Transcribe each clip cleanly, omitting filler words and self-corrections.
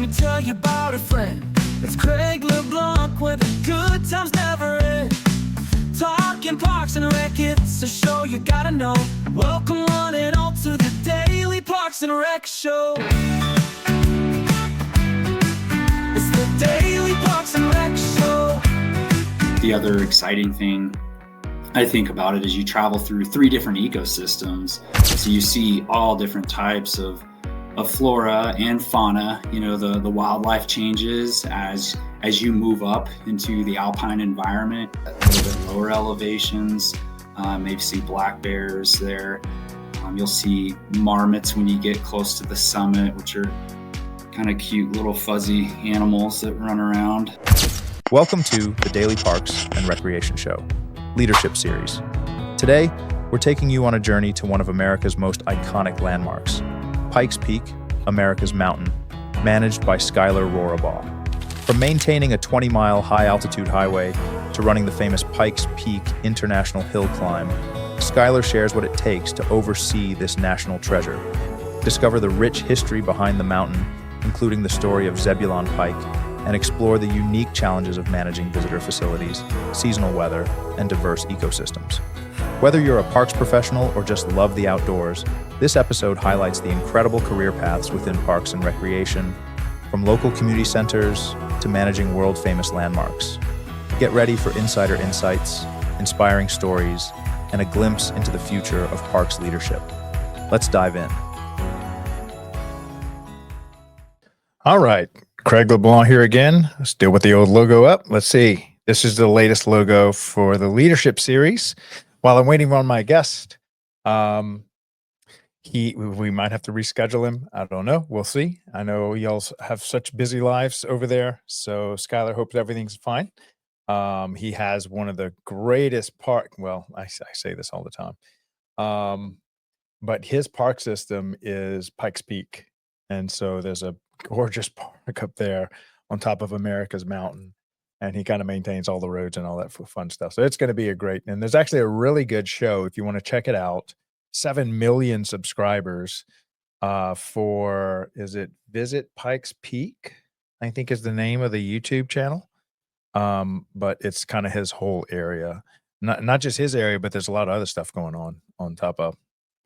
me tell you about a friend. It's Craig LeBlanc where the good times never end. Talking Parks and Rec, it's a show you gotta know. Welcome one and all to the Daily Parks and Rec Show. It's the Daily Parks and Rec Show. The other exciting thing I think about it is you travel through 3 different ecosystems. So you see all different types of flora and fauna. You know, the wildlife changes as you move up into the alpine environment, a little bit lower elevations. Maybe see black bears there. You'll see marmots when you get close to the summit, which are kind of cute little fuzzy animals that run around. Welcome to the Daily Parks and Recreation Show, Leadership Series. Today, we're taking you on a journey to one of America's most iconic landmarks, Pikes Peak, America's mountain, managed by Skyler Rorabaugh. From maintaining a 20-mile high-altitude highway to running the famous Pikes Peak International Hill Climb, Skyler shares what it takes to oversee this national treasure. Discover the rich history behind the mountain, including the story of Zebulon Pike, and explore the unique challenges of managing visitor facilities, seasonal weather, and diverse ecosystems. Whether you're a parks professional or just love the outdoors, this episode highlights the incredible career paths within parks and recreation, from local community centers to managing world-famous landmarks. Get ready for insider insights, inspiring stories, and a glimpse into the future of parks leadership. Let's dive in. All right, Craig LeBlanc here again, still with the old logo up. Let's see. This is the latest logo for the Leadership Series. While I'm waiting on my guest, we might have to reschedule him. I don't know. We'll see. I know y'all have such busy lives over there. So Skyler, hope everything's fine. He has one of the greatest I say this all the time. But his park system is Pikes Peak. And so there's a gorgeous park up there on top of America's mountain. And he kind of maintains all the roads and all that fun stuff. So it's going to be and there's actually a really good show if you want to check it out. 7 million subscribers Visit Pikes Peak, I think is the name of the YouTube channel. But it's kind of his whole area, not just his area, but there's a lot of other stuff going on top of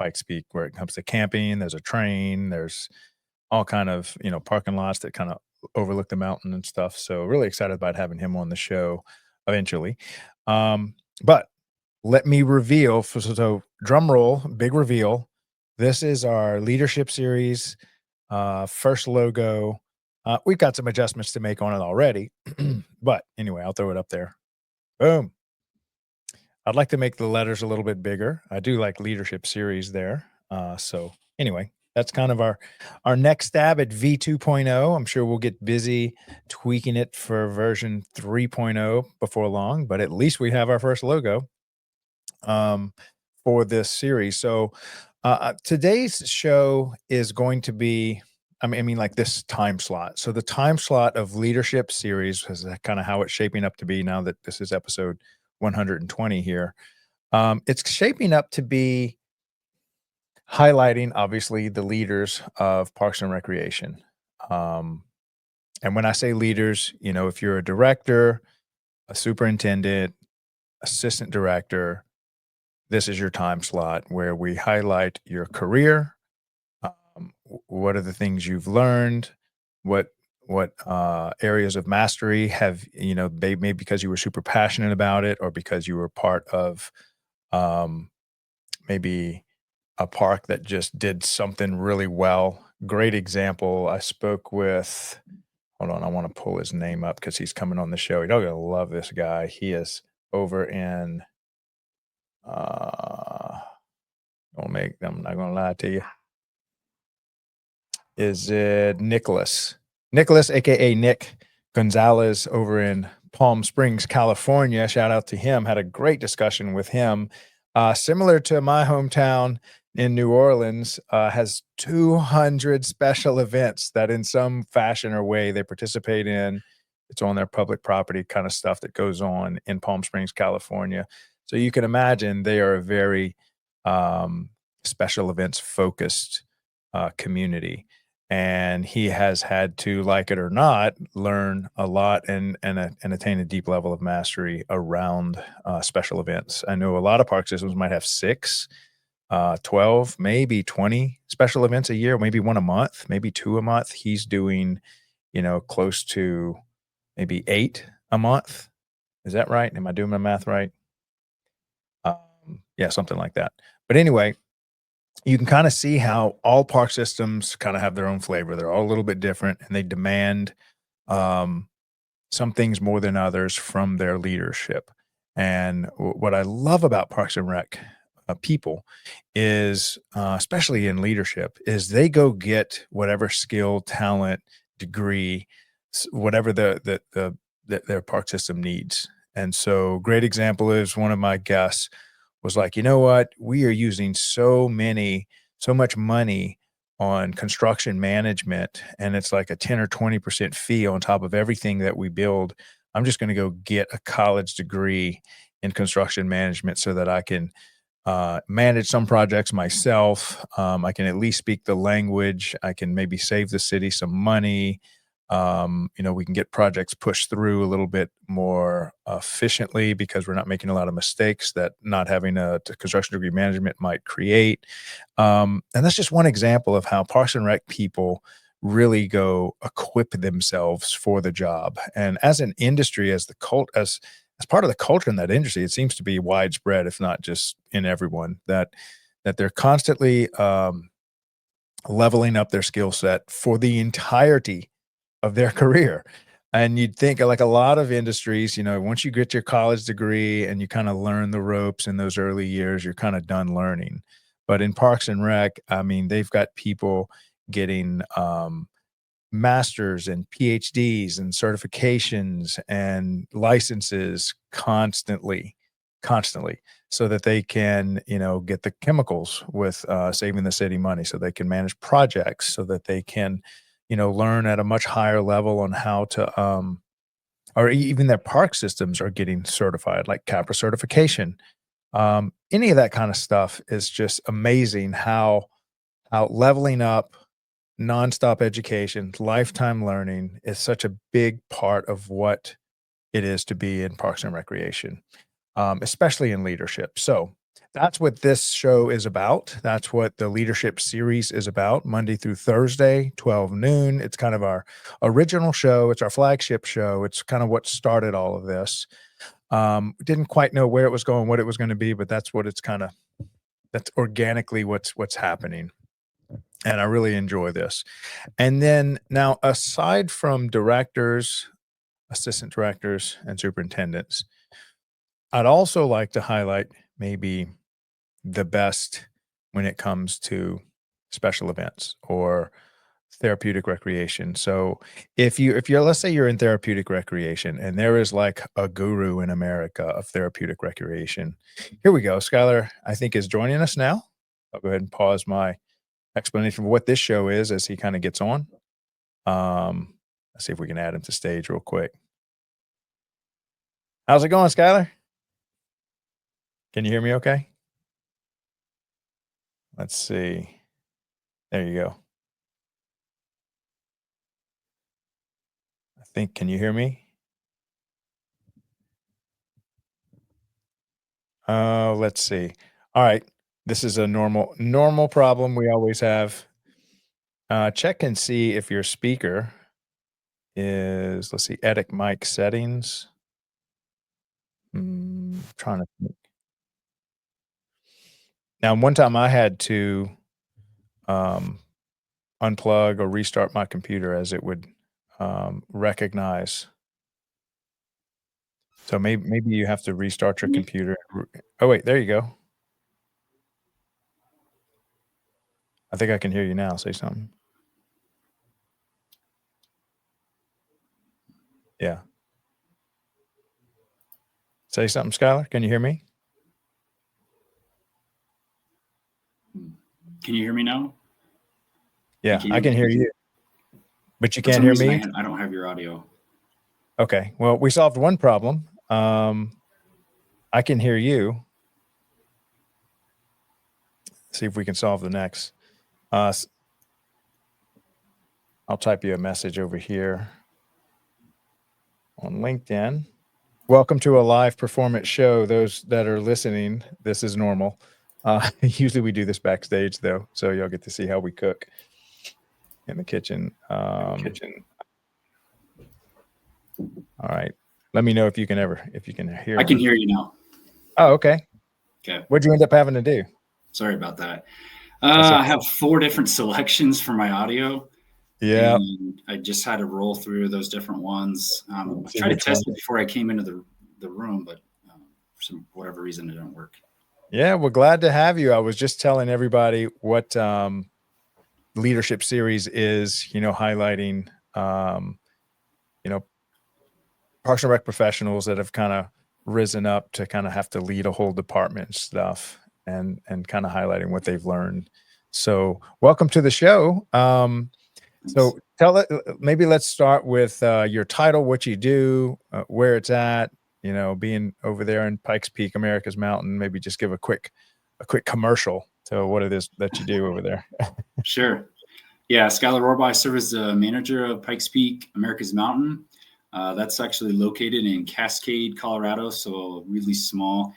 Pikes Peak where it comes to camping. There's a train, there's all kind of, parking lots that kind of overlook the mountain and stuff. So really excited about having him on the show eventually. But let me reveal, so drum roll, big reveal. This is our Leadership Series, first logo. We've got some adjustments to make on it already, but anyway, I'll throw it up there. Boom. I'd like to make the letters a little bit bigger. I do like Leadership Series there. So anyway, that's kind of our next stab at V2.0. I'm sure we'll get busy tweaking it for version 3.0 before long, but at least we have our first logo for this series. So today's show is going to be, like this time slot. So the time slot of Leadership Series is kind of how it's shaping up to be now that this is episode 120 here. It's shaping up to be highlighting, obviously, the leaders of Parks and Recreation. And when I say leaders, if you're a director, a superintendent, assistant director, this is your time slot where we highlight your career. What are the things you've learned? What areas of mastery have, maybe because you were super passionate about it or because you were part of maybe a park that just did something really well. Great example. I spoke with, hold on, I want to pull his name up because he's coming on the show. You're going to love this guy. He is over in, I'm not going to lie to you. Is it Nicholas? Nicholas, aka Nick Gonzalez, over in Palm Springs, California. Shout out to him. Had a great discussion with him. Similar to my hometown in New Orleans, has 200 special events that in some fashion or way they participate in. It's on their public property kind of stuff that goes on in Palm Springs, California. So you can imagine they are a very special events focused community. and he has had to, like it or not, learn a lot and attain a deep level of mastery around special events. I know a lot of park systems might have 6, 12, maybe 20 special events a year, maybe one a month, maybe 2 a month. He's doing, close to maybe 8 a month. Is that right? Am I doing my math right? Yeah, something like that. But anyway, you can kind of see how all park systems kind of have their own flavor. They're all a little bit different, and they demand um, some things more than others from their leadership. And what I love about Parks and Rec people is, especially in leadership, is they go get whatever skill, talent, degree, whatever their park system needs. And so, great example is one of my guests was like, you know what? We are using so much money on construction management, and it's like a 10 or 20% fee on top of everything that we build. I'm just going to go get a college degree in construction management so that I can manage some projects myself. I can at least speak the language. I can maybe save the city some money. We can get projects pushed through a little bit more efficiently because we're not making a lot of mistakes that not having a construction degree management might create. And that's just one example of how Parks and Rec people really go equip themselves for the job. And as an industry, as part of the culture in that industry, it seems to be widespread, if not just in everyone, that they're constantly leveling up their skill set for the entirety of their career. And you'd think, like a lot of industries, once you get your college degree and you kind of learn the ropes in those early years, you're kind of done learning. But in Parks and Rec, I mean, they've got people getting masters and PhDs and certifications and licenses constantly, so that they can, get the chemicals with saving the city money, so they can manage projects, so that they can, learn at a much higher level on how to, even their park systems are getting certified, like CAPRA certification. Any of that kind of stuff is just amazing how leveling up, nonstop education, lifetime learning is such a big part of what it is to be in Parks and Recreation, especially in leadership. So that's what this show is about. That's what the leadership series is about, Monday through Thursday, 12 noon. It's kind of our original show. It's our flagship show. It's kind of what started all of this. Didn't quite know where it was going, what it was going to be, but that's organically what's happening. And I really enjoy this. And then now, aside from directors, assistant directors, and superintendents, I'd also like to highlight maybe the best when it comes to special events or therapeutic recreation. So if you're let's say you're in therapeutic recreation and there is like a guru in America of therapeutic recreation. Here we go. Skyler, I think, is joining us now. I'll go ahead and pause my explanation of what this show is as he kind of gets on. Let's see if we can add him to stage real quick. How's it going, Skyler? Can you hear me okay? Let's see. There you go. I think, can you hear me? Let's see. All right. This is a normal problem we always have. Check and see if your speaker is, let's see, edit mic settings. Trying to think. Now, one time I had to unplug or restart my computer as it would recognize. So maybe you have to restart your computer. Oh, wait, there you go. I think I can hear you now. Say something. Yeah. Say something, Skyler. Can you hear me? Can you hear me now? Yeah, I can hear you. But you can't hear me? I don't have your audio. Okay. Well, we solved one problem. I can hear you. See if we can solve the next. I'll type you a message over here on LinkedIn. Welcome to a live performance show. Those that are listening, this is normal. Usually we do this backstage though, so y'all get to see how we cook in the kitchen. All right. Let me know if you can hear. I can hear you now. Oh, okay. Okay. What'd you end up having to do? Sorry about that. I have 4 different selections for my audio. Yeah. And I just had to roll through those different ones. I tried to test it before I came into the room, but for whatever reason, it didn't work. Yeah, we're glad to have you. I was just telling everybody what leadership series is, highlighting, Parks and Rec professionals that have kind of risen up to kind of have to lead a whole department and stuff, and kind of highlighting what they've learned. So welcome to the show. So maybe let's start with your title, what you do, where it's at, being over there in Pikes Peak, America's Mountain. Maybe just give a quick commercial to what it is that you do over there. Sure. Yeah, Skyler Rorabaugh. I serve as the manager of Pikes Peak, America's Mountain. That's actually located in Cascade, Colorado. So really small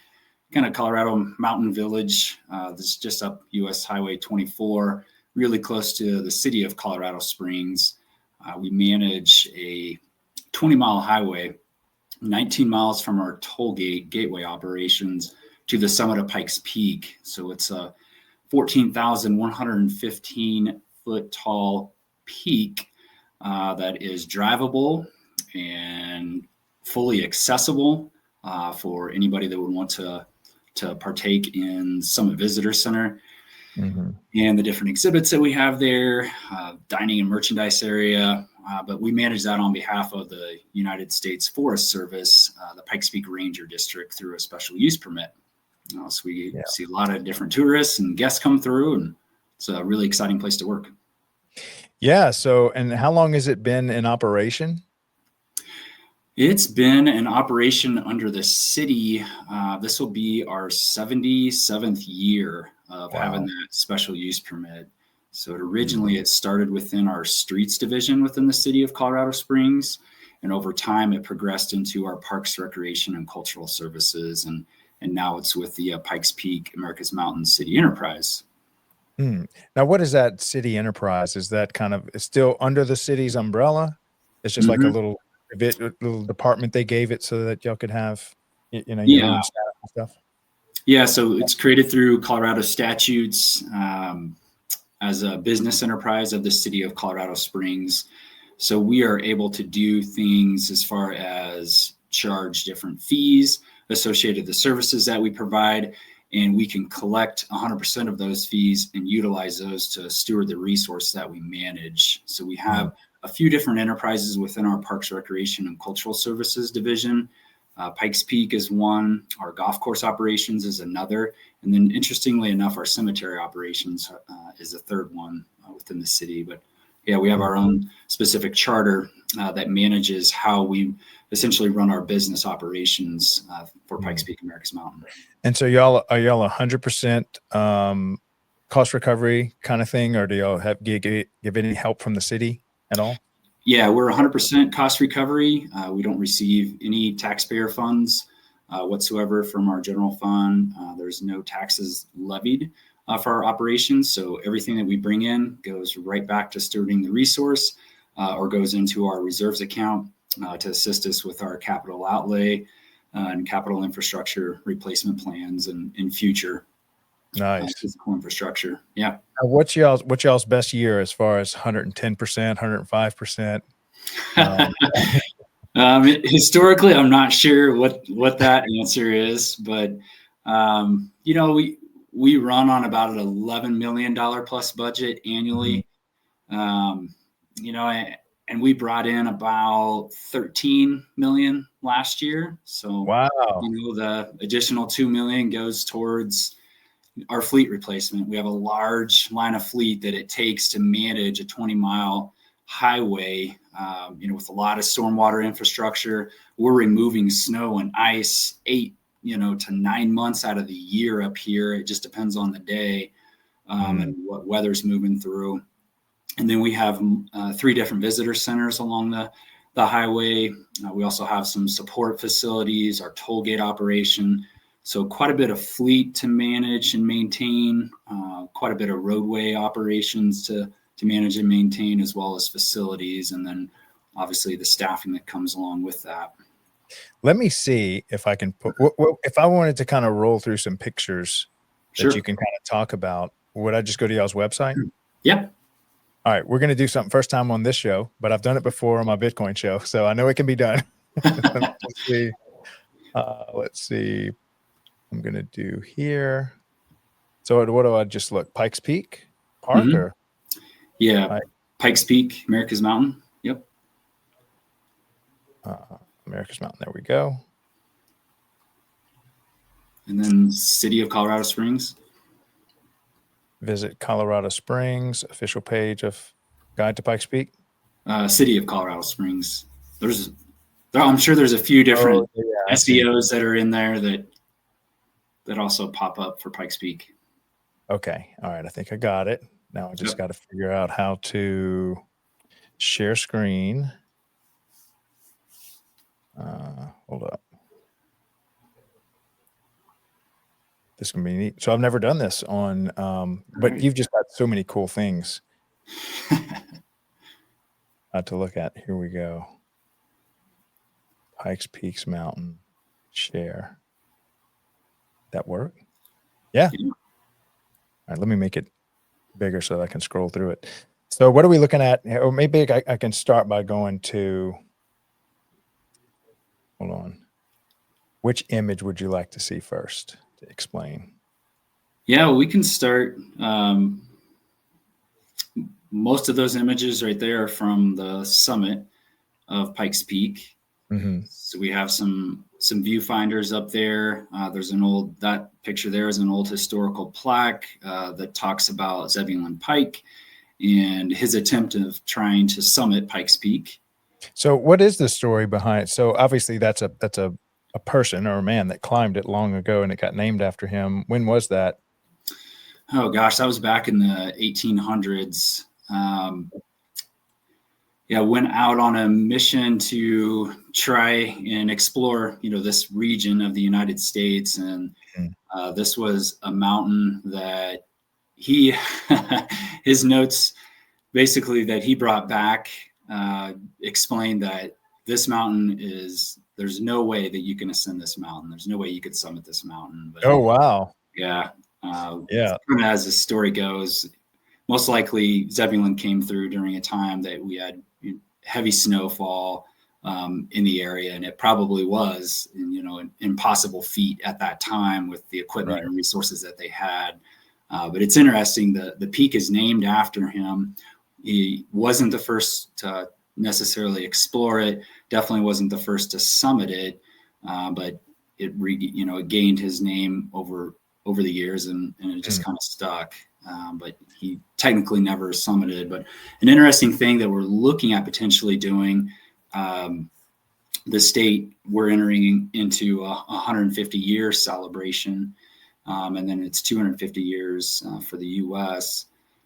kind of Colorado mountain village. That's just up US Highway 24, really close to the city of Colorado Springs. We manage a 20-mile highway, 19 miles from our toll gateway operations to the summit of Pikes Peak. So it's a 14,115 foot tall peak that is drivable and fully accessible for anybody that would want to partake in Summit Visitor Center. Mm-hmm. And the different exhibits that we have there, dining and merchandise area. But we manage that on behalf of the United States Forest Service, the Pikes Peak Ranger District, through a special use permit. So we see a lot of different tourists and guests come through, and it's a really exciting place to work. Yeah. So, and how long has it been in operation? It's been in operation under the city. This will be our 77th year of having that special use permit. So originally it started within our streets division within the city of Colorado Springs. And over time it progressed into our parks, recreation, and cultural services. And now it's with the Pikes Peak, America's Mountain City Enterprise. Now, what is that city enterprise? Is that kind of still under the city's umbrella? It's just like a little department they gave it so that y'all could have, your own staff and stuff. Yeah. So it's created through Colorado statutes as a business enterprise of the city of Colorado Springs. So we are able to do things as far as charge different fees associated with the services that we provide. And we can collect 100% of those fees and utilize those to steward the resource that we manage. So we have a few different enterprises within our Parks, Recreation, and Cultural Services division. Pikes Peak is one, our golf course operations is another, and then interestingly enough, our cemetery operations is a third one within the city. But yeah, we have our own specific charter that manages how we essentially run our business operations for Pikes Peak, America's Mountain. And so are y'all 100% cost recovery kind of thing, or do y'all give any help from the city at all? Yeah, we're 100% cost recovery. We don't receive any taxpayer funds whatsoever from our general fund. There's no taxes levied for our operations. So everything that we bring in goes right back to stewarding the resource or goes into our reserves account to assist us with our capital outlay and capital infrastructure replacement plans and in future physical infrastructure. Yeah. What's y'all's best year as far as 110%, 105%? Historically, I'm not sure what that answer is, but we run on about an $11 million plus budget annually. And we brought in about 13 million last year. So wow. The additional 2 million goes towards our fleet replacement. We have a large line of fleet that it takes to manage a 20-mile highway, with a lot of stormwater infrastructure. We're removing snow and ice 8 to 9 months out of the year up here. It just depends on the day and what weather's moving through. And then we have 3 different visitor centers along the highway. We also have some support facilities, our toll gate operation. So quite a bit of fleet to manage and maintain, quite a bit of roadway operations to manage and maintain, as well as facilities. And then obviously the staffing that comes along with that. Let me see if I can put, if I wanted to kind of roll through some pictures Sure. that you can kind of talk about, would I just go to y'all's website? Yeah. All right, we're going to do something first time on this show, but I've done it before on my Bitcoin show, so I know it can be done. Let's see. Let's see. I'm going to do here. So what do I just look? Pikes Peak Park Mhm. or? Yeah. Pikes Peak, America's Mountain. Yep. America's Mountain. There we go. And then City of Colorado Springs. Visit Colorado Springs, official page of Guide to Pikes Peak. City of Colorado Springs. I'm sure there's a few different SEOs that are in there that also pop up for Pikes Peak. Okay. All right. I think I got it. Now I just got to figure out how to share screen. Hold up. This can be neat. So I've never done this on, but you've just got so many cool things to look at. Here we go. Pikes Peaks Mountain share. That work? Yeah. All right. Let me make it bigger so that I can scroll through it. So what are we looking at? Or maybe I can start by going to, hold on. Which image would you like to see first to explain? Yeah, well, we can start. Most of those images right there are from the summit of Pikes Peak. Mm-hmm. So we have some viewfinders up there. There's that picture there is an old historical plaque that talks about Zebulon Pike and his attempt of trying to summit Pikes Peak. So what is the story behind it? So obviously that's a person or a man that climbed it long ago and it got named after him. When was that? Oh gosh, that was back in the 1800s. Went out on a mission to try and explore, this region of the United States. And this was a mountain that his notes basically that he brought back explained that this mountain there's no way that you can ascend this mountain. There's no way you could summit this mountain. But, oh, wow. Yeah. As the story goes, most likely Zebulon came through during a time that we had heavy snowfall in the area, and it probably was, an impossible feat at that time with the equipment and resources that they had. But it's interesting. The peak is named after him. He wasn't the first to necessarily explore it. Definitely wasn't the first to summit it. But it gained his name over the years, and it just kind of stuck. But he technically never summited. But an interesting thing that we're looking at potentially doing, the state, we're entering into a 150-year celebration, and then it's 250 years for the U.S.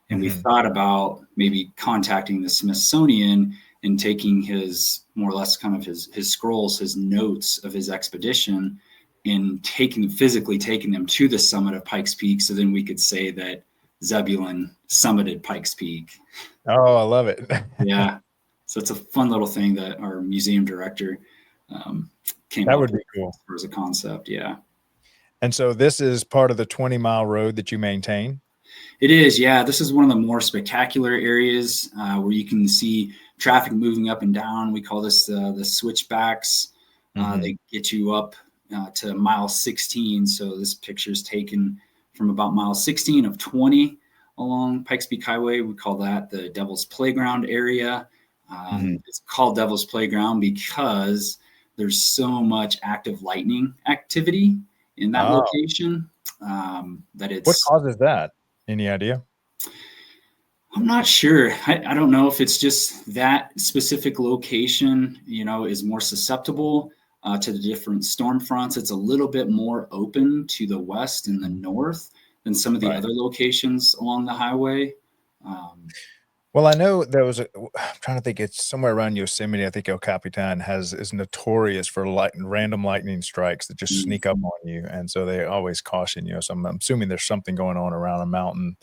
And we thought about maybe contacting the Smithsonian and taking his, more or less kind of his scrolls, his notes of his expedition, and physically taking them to the summit of Pikes Peak. So then we could say that Zebulon summited Pikes Peak. Oh, I love it. Yeah. So it's a fun little thing that our museum director came that up would with be cool as a concept. Yeah. And so this is part of the 20-mile road that you maintain? It is. Yeah. This is one of the more spectacular areas where you can see traffic moving up and down. We call this the switchbacks. They get you up to mile 16. So this picture is taken from about mile 16 of 20 along Pikes Peak Highway. We call that the Devil's Playground area. It's called Devil's Playground because there's so much active lightning activity in that location that it's... What causes that? Any idea? I'm not sure. I don't know if it's just that specific location, is more susceptible to the different storm fronts. It's a little bit more open to the west and the north than some of the other locations along the highway. Well, I know there was I'm trying to think. It's somewhere around Yosemite. I think El Capitan is notorious for random lightning strikes that just Mm. sneak up on you, and so they always caution you. So I'm assuming there's something going on around a mountain,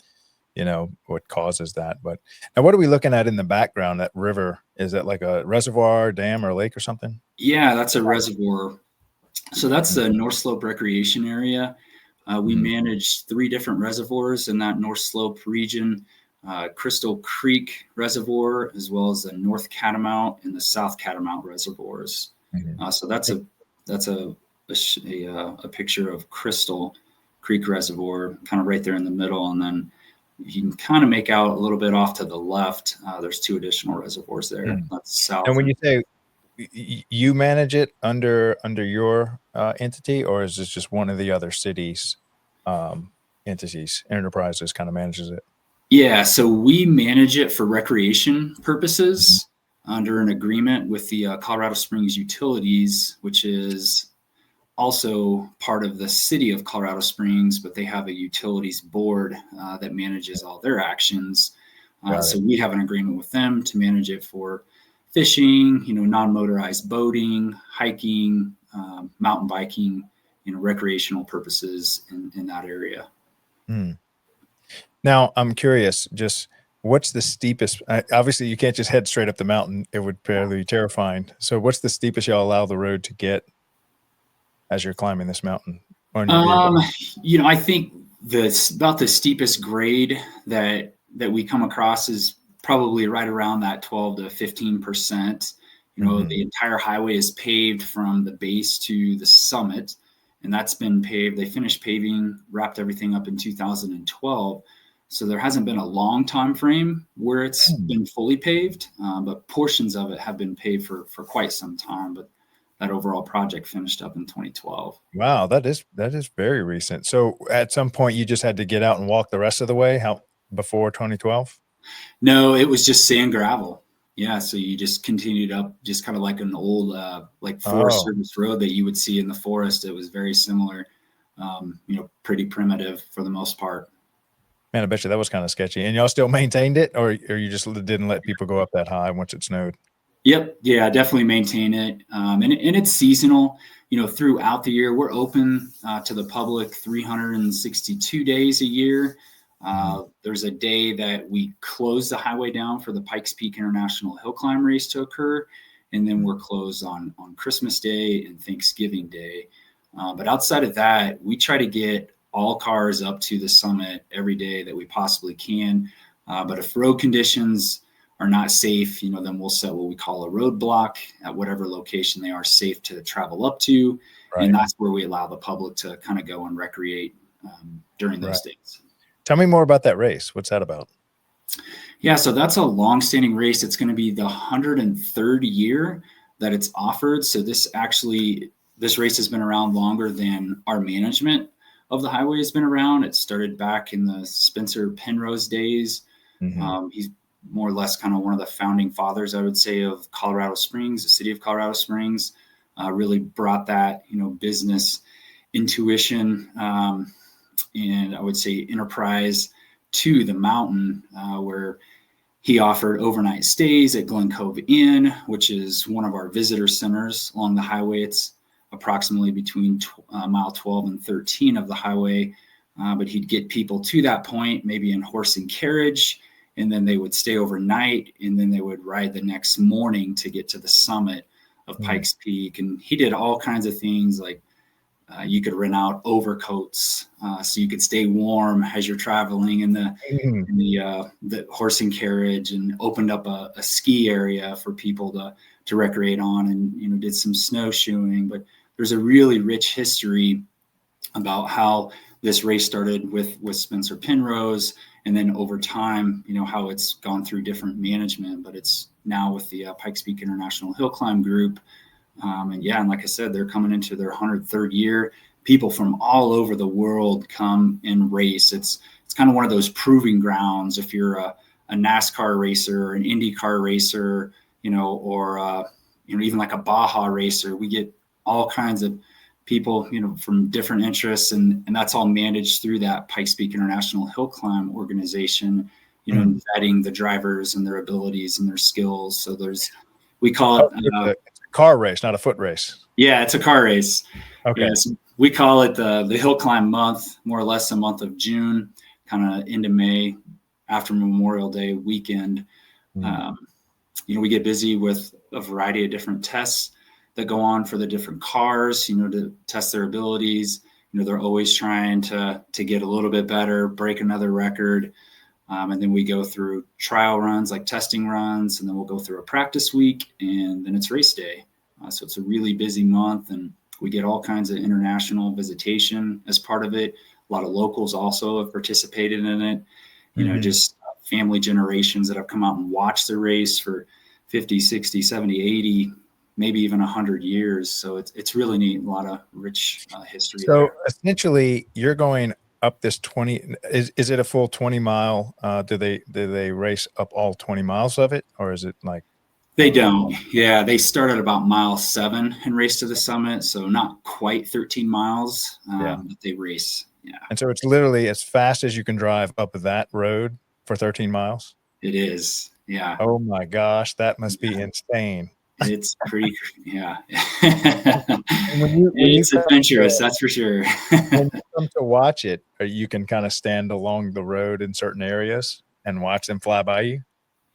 what causes that. But now, what are we looking at in the background? That river, is that like a reservoir, dam, or lake or something? Yeah, that's a reservoir. So that's Mm, the North Slope Recreation Area. We mhm, manage 3 different reservoirs in that North Slope region: Crystal Creek Reservoir, as well as the North Catamount and the South Catamount reservoirs. mhm. So that's a picture of Crystal Creek Reservoir, kind of right there in the middle, and then you can kind of make out a little bit off to the left. There's 2 additional reservoirs there. Mm. That's And south. when you say you manage it under your entity, or is this just one of the other cities' entities, enterprises, kind of manages it? Yeah, so we manage it for recreation Mhm. purposes under an agreement with the Colorado Springs Utilities, which is also part of the city of Colorado Springs, but they have a utilities board that manages all their actions. Got So it. we have an agreement with them to manage it for fishing, non-motorized boating, hiking, mountain biking, recreational purposes in that area. Mm. Now, I'm curious, just what's the steepest? Obviously, you can't just head straight up the mountain; it would probably be terrifying. So, what's the steepest y'all allow the road to get as you're climbing this mountain on your vehicle? Um, I think about the steepest grade that we come across is probably right around that 12 to 15%. Mhm. The entire highway is paved from the base to the summit, and that's been paved. They finished paving, wrapped everything up in 2012. So there hasn't been a long time frame where it's Mm. been fully paved, but portions of it have been paved for quite some time. But that overall project finished up in 2012. Wow, that is very recent. So, at some point, you just had to get out and walk the rest of the way. How before 2012? No, it was just sand gravel. Yeah, so you just continued up, just kind of like an old, like Forest Oh, Service road that you would see in the forest. It was very similar, pretty primitive for the most part. man, I bet you that was kind of sketchy. And y'all still maintained it, or you just didn't let people go up that high once it snowed? Yep, yeah, definitely maintain it, and it's seasonal. Throughout the year, we're open to the public 362 days a year. Mhm. There's a day that we close the highway down for the Pikes Peak International Hill Climb Race to occur, and then we're closed on Christmas Day and Thanksgiving Day. But outside of that, we try to get all cars up to the summit every day that we possibly can. But if road conditions are not safe, then we'll set what we call a roadblock at whatever location they are safe to travel up to. And Right, that's where we allow the public to kind of go and recreate during right. those days. Tell me more about that race. What's that about? Yeah, so that's a long-standing race. It's going to be the 103rd year that it's offered. So this race has been around longer than our management of the highway has been around. It started back in the Spencer Penrose days. Mhm. He's more or less kind of one of the founding fathers, I would say, of Colorado Springs. The city of Colorado Springs really brought that, business intuition, and I would say enterprise to the mountain, where he offered overnight stays at Glen Cove Inn, which is one of our visitor centers along the highway. It's approximately between mile 12 and 13 of the highway. But he'd get people to that point, maybe in horse and carriage, and then they would stay overnight, and then they would ride the next morning to get to the summit of Mm. Pikes Peak. And he did all kinds of things like you could rent out overcoats so you could stay warm as you're traveling in the Mhm. the horse and carriage, and opened up a ski area for people to recreate on, and did some snowshoeing. But there's a really rich history about how this race started with Spencer Penrose, and then over time, how it's gone through different management. But it's now with the Pikes Peak International Hill Climb Group, and yeah, and like I said, they're coming into their 103rd year. People from all over the world come and race. It's kind of one of those proving grounds. If you're a NASCAR racer or an IndyCar racer, or even like a Baja racer, we get all kinds of people, from different interests, and that's all managed through that Pikes Peak International Hill Climb organization. vetting the drivers and their abilities and their skills. So we call it, it's a car race, not a foot race. Yeah, it's a car race. Okay. Yes, we call it the hill climb month, more or less a month of June, kind of into May, after Memorial Day weekend. We get busy with a variety of different tests that go on for the different cars, to test their abilities. They're always trying to get a little bit better, break another record. And then we go through trial runs, like testing runs, and then we'll go through a practice week, and then it's race day. So it's a really busy month, and we get all kinds of international visitation as part of it. A lot of locals also have participated in it, just family generations that have come out and watched the race for 50, 60, 70, 80, maybe even 100 years. So it's really neat. A lot of rich history. So there. essentially you're going up this 20, is it a full 20 mile? Do they race up all 20 miles of it, or is it like? They don't. Yeah, they start at about mile 7 and race to the summit. So not quite 13 miles, but they race. Yeah. And so it's literally as fast as you can drive up that road for 13 miles. It is. Yeah. Oh my gosh, that must be insane. It's pretty, yeah. When It's adventurous, that's for sure. When you come to watch it, you can kind of stand along the road in certain areas and watch them fly by you.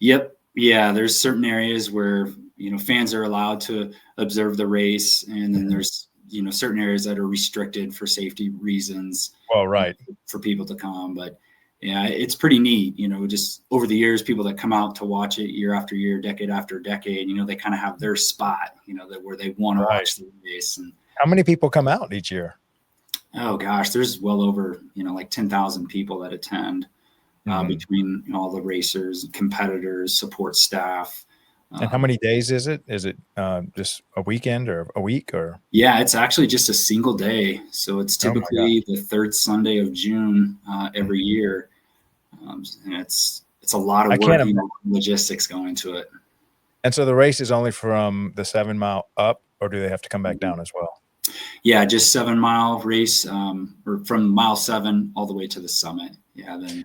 Yep. Yeah. There's certain areas where, fans are allowed to observe the race. And then there's, certain areas that are restricted for safety reasons. Well, right. For people to come. But yeah, it's pretty neat. Just over the years, people that come out to watch it year after year, decade after decade, they kind of have their spot, where they want to watch the race. And how many people come out each year? Oh gosh, there's well over, like 10,000 people that attend between all the racers, competitors, support staff. And how many days is it? Is it just a weekend or a week or? Yeah, it's actually just a single day. So it's typically the third Sunday of June every year. And it's a lot of work, logistics going into it. And so the race is only from the 7 mile up, or do they have to come back down as well? Yeah, just 7 mile race, or from mile 7 all the way to the summit. Yeah, then.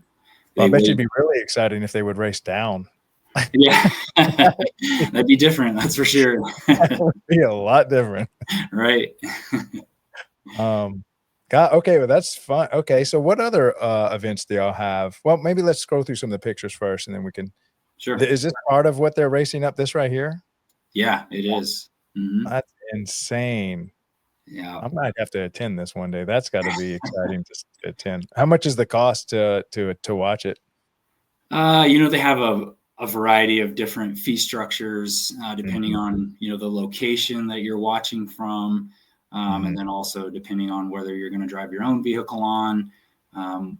Well, I bet you'd be really exciting if they would race down. Yeah, that'd be different. That's for sure. That would be a lot different. Right. Okay, well, that's fun. Okay, so what other events do y'all have? Well, maybe let's scroll through some of the pictures first, and then we can. Sure. Is this part of what they're racing up this right here? Yeah, it is. Mm-hmm. That's insane. Yeah, I might have to attend this one day. That's got to be exciting to attend. How much is the cost to watch it? They have a variety of different fee structures depending on the location that you're watching from. And then also depending on whether you're going to drive your own vehicle on.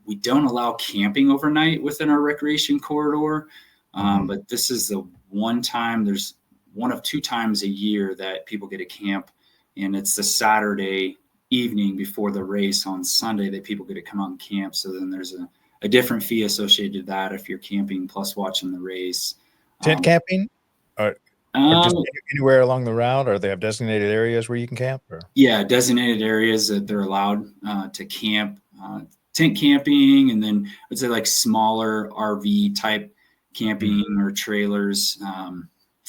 We don't allow camping overnight within our recreation corridor, but this is the one time, there's one of 2 times a year that people get to camp, and it's the Saturday evening before the race on Sunday that people get to come out and camp. So then there's a different fee associated to that if you're camping plus watching the race. Tent camping? Or just anywhere along the route, or they have designated areas where you can camp? Or? Yeah, designated areas that they're allowed to camp, tent camping, and then I'd say like smaller RV type camping or trailers.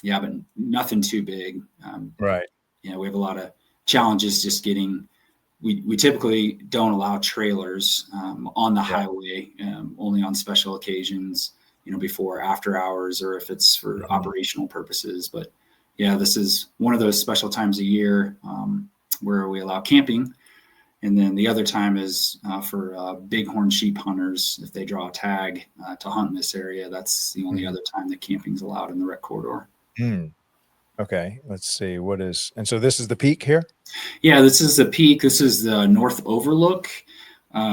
But nothing too big. Right. We have a lot of challenges just getting. We typically don't allow trailers on the highway, only on special occasions. Before after hours, or if it's for operational purposes. But yeah, this is one of those special times a year where we allow camping. And then the other time is for bighorn sheep hunters. If they draw a tag to hunt in this area, that's the only other time that camping's allowed in the rec corridor. Okay, let's see. And so this is the peak here? Yeah, this is the peak. This is the North Overlook.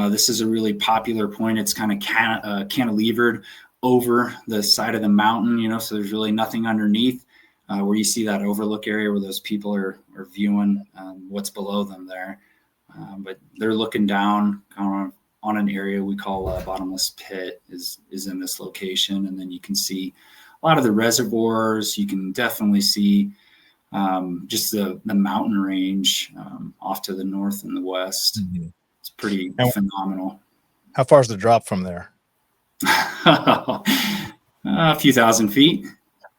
This is a really popular point. It's kind of cantilevered over the side of the mountain, so there's really nothing underneath where you see that overlook area where those people are viewing what's below them there. But they're looking down kind of on an area we call a bottomless pit is in this location. And then you can see a lot of the reservoirs. You can definitely see just the mountain range off to the north and the west. It's pretty phenomenal. How far is the drop from there? A few thousand feet.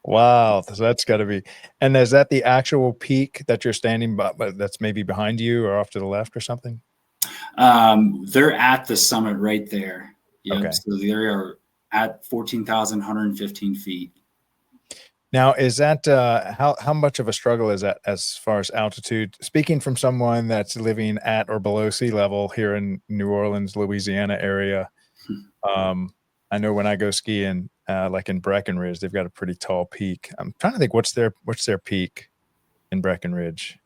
Wow, so that's got to be. And is that the actual peak that you're standing by, but that's maybe behind you or off to the left or something? They're at the summit right there. Yep. Okay. So they are at 14,115 feet. Now, is that how much of a struggle is that as far as altitude? Speaking from someone that's living at or below sea level here in New Orleans, Louisiana area, I know when I go skiing, like in Breckenridge, they've got a pretty tall peak. I'm trying to think what's their peak in Breckenridge.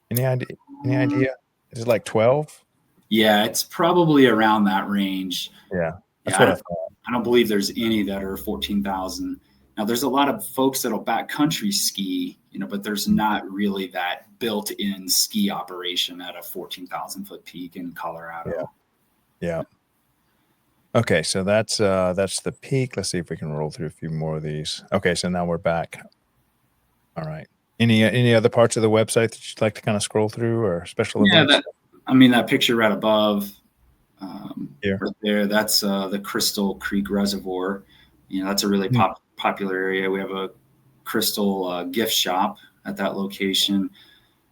Any idea? Any idea? Is it like 12? Yeah, it's probably around that range. Yeah, that's Yeah, what I thought. I don't believe there's any that are 14,000. Now, there's a lot of folks that'll backcountry ski, but there's not really that built-in ski operation at a 14,000-foot peak in Colorado. Yeah. Okay, so that's the peak. Let's see if we can roll through a few more of these. Okay, so now we're back. All right. Any other parts of the website that you'd like to kind of scroll through or special events? That picture right above Here. right there, that's the Crystal Creek Reservoir. That's a really popular area. We have a crystal gift shop at that location.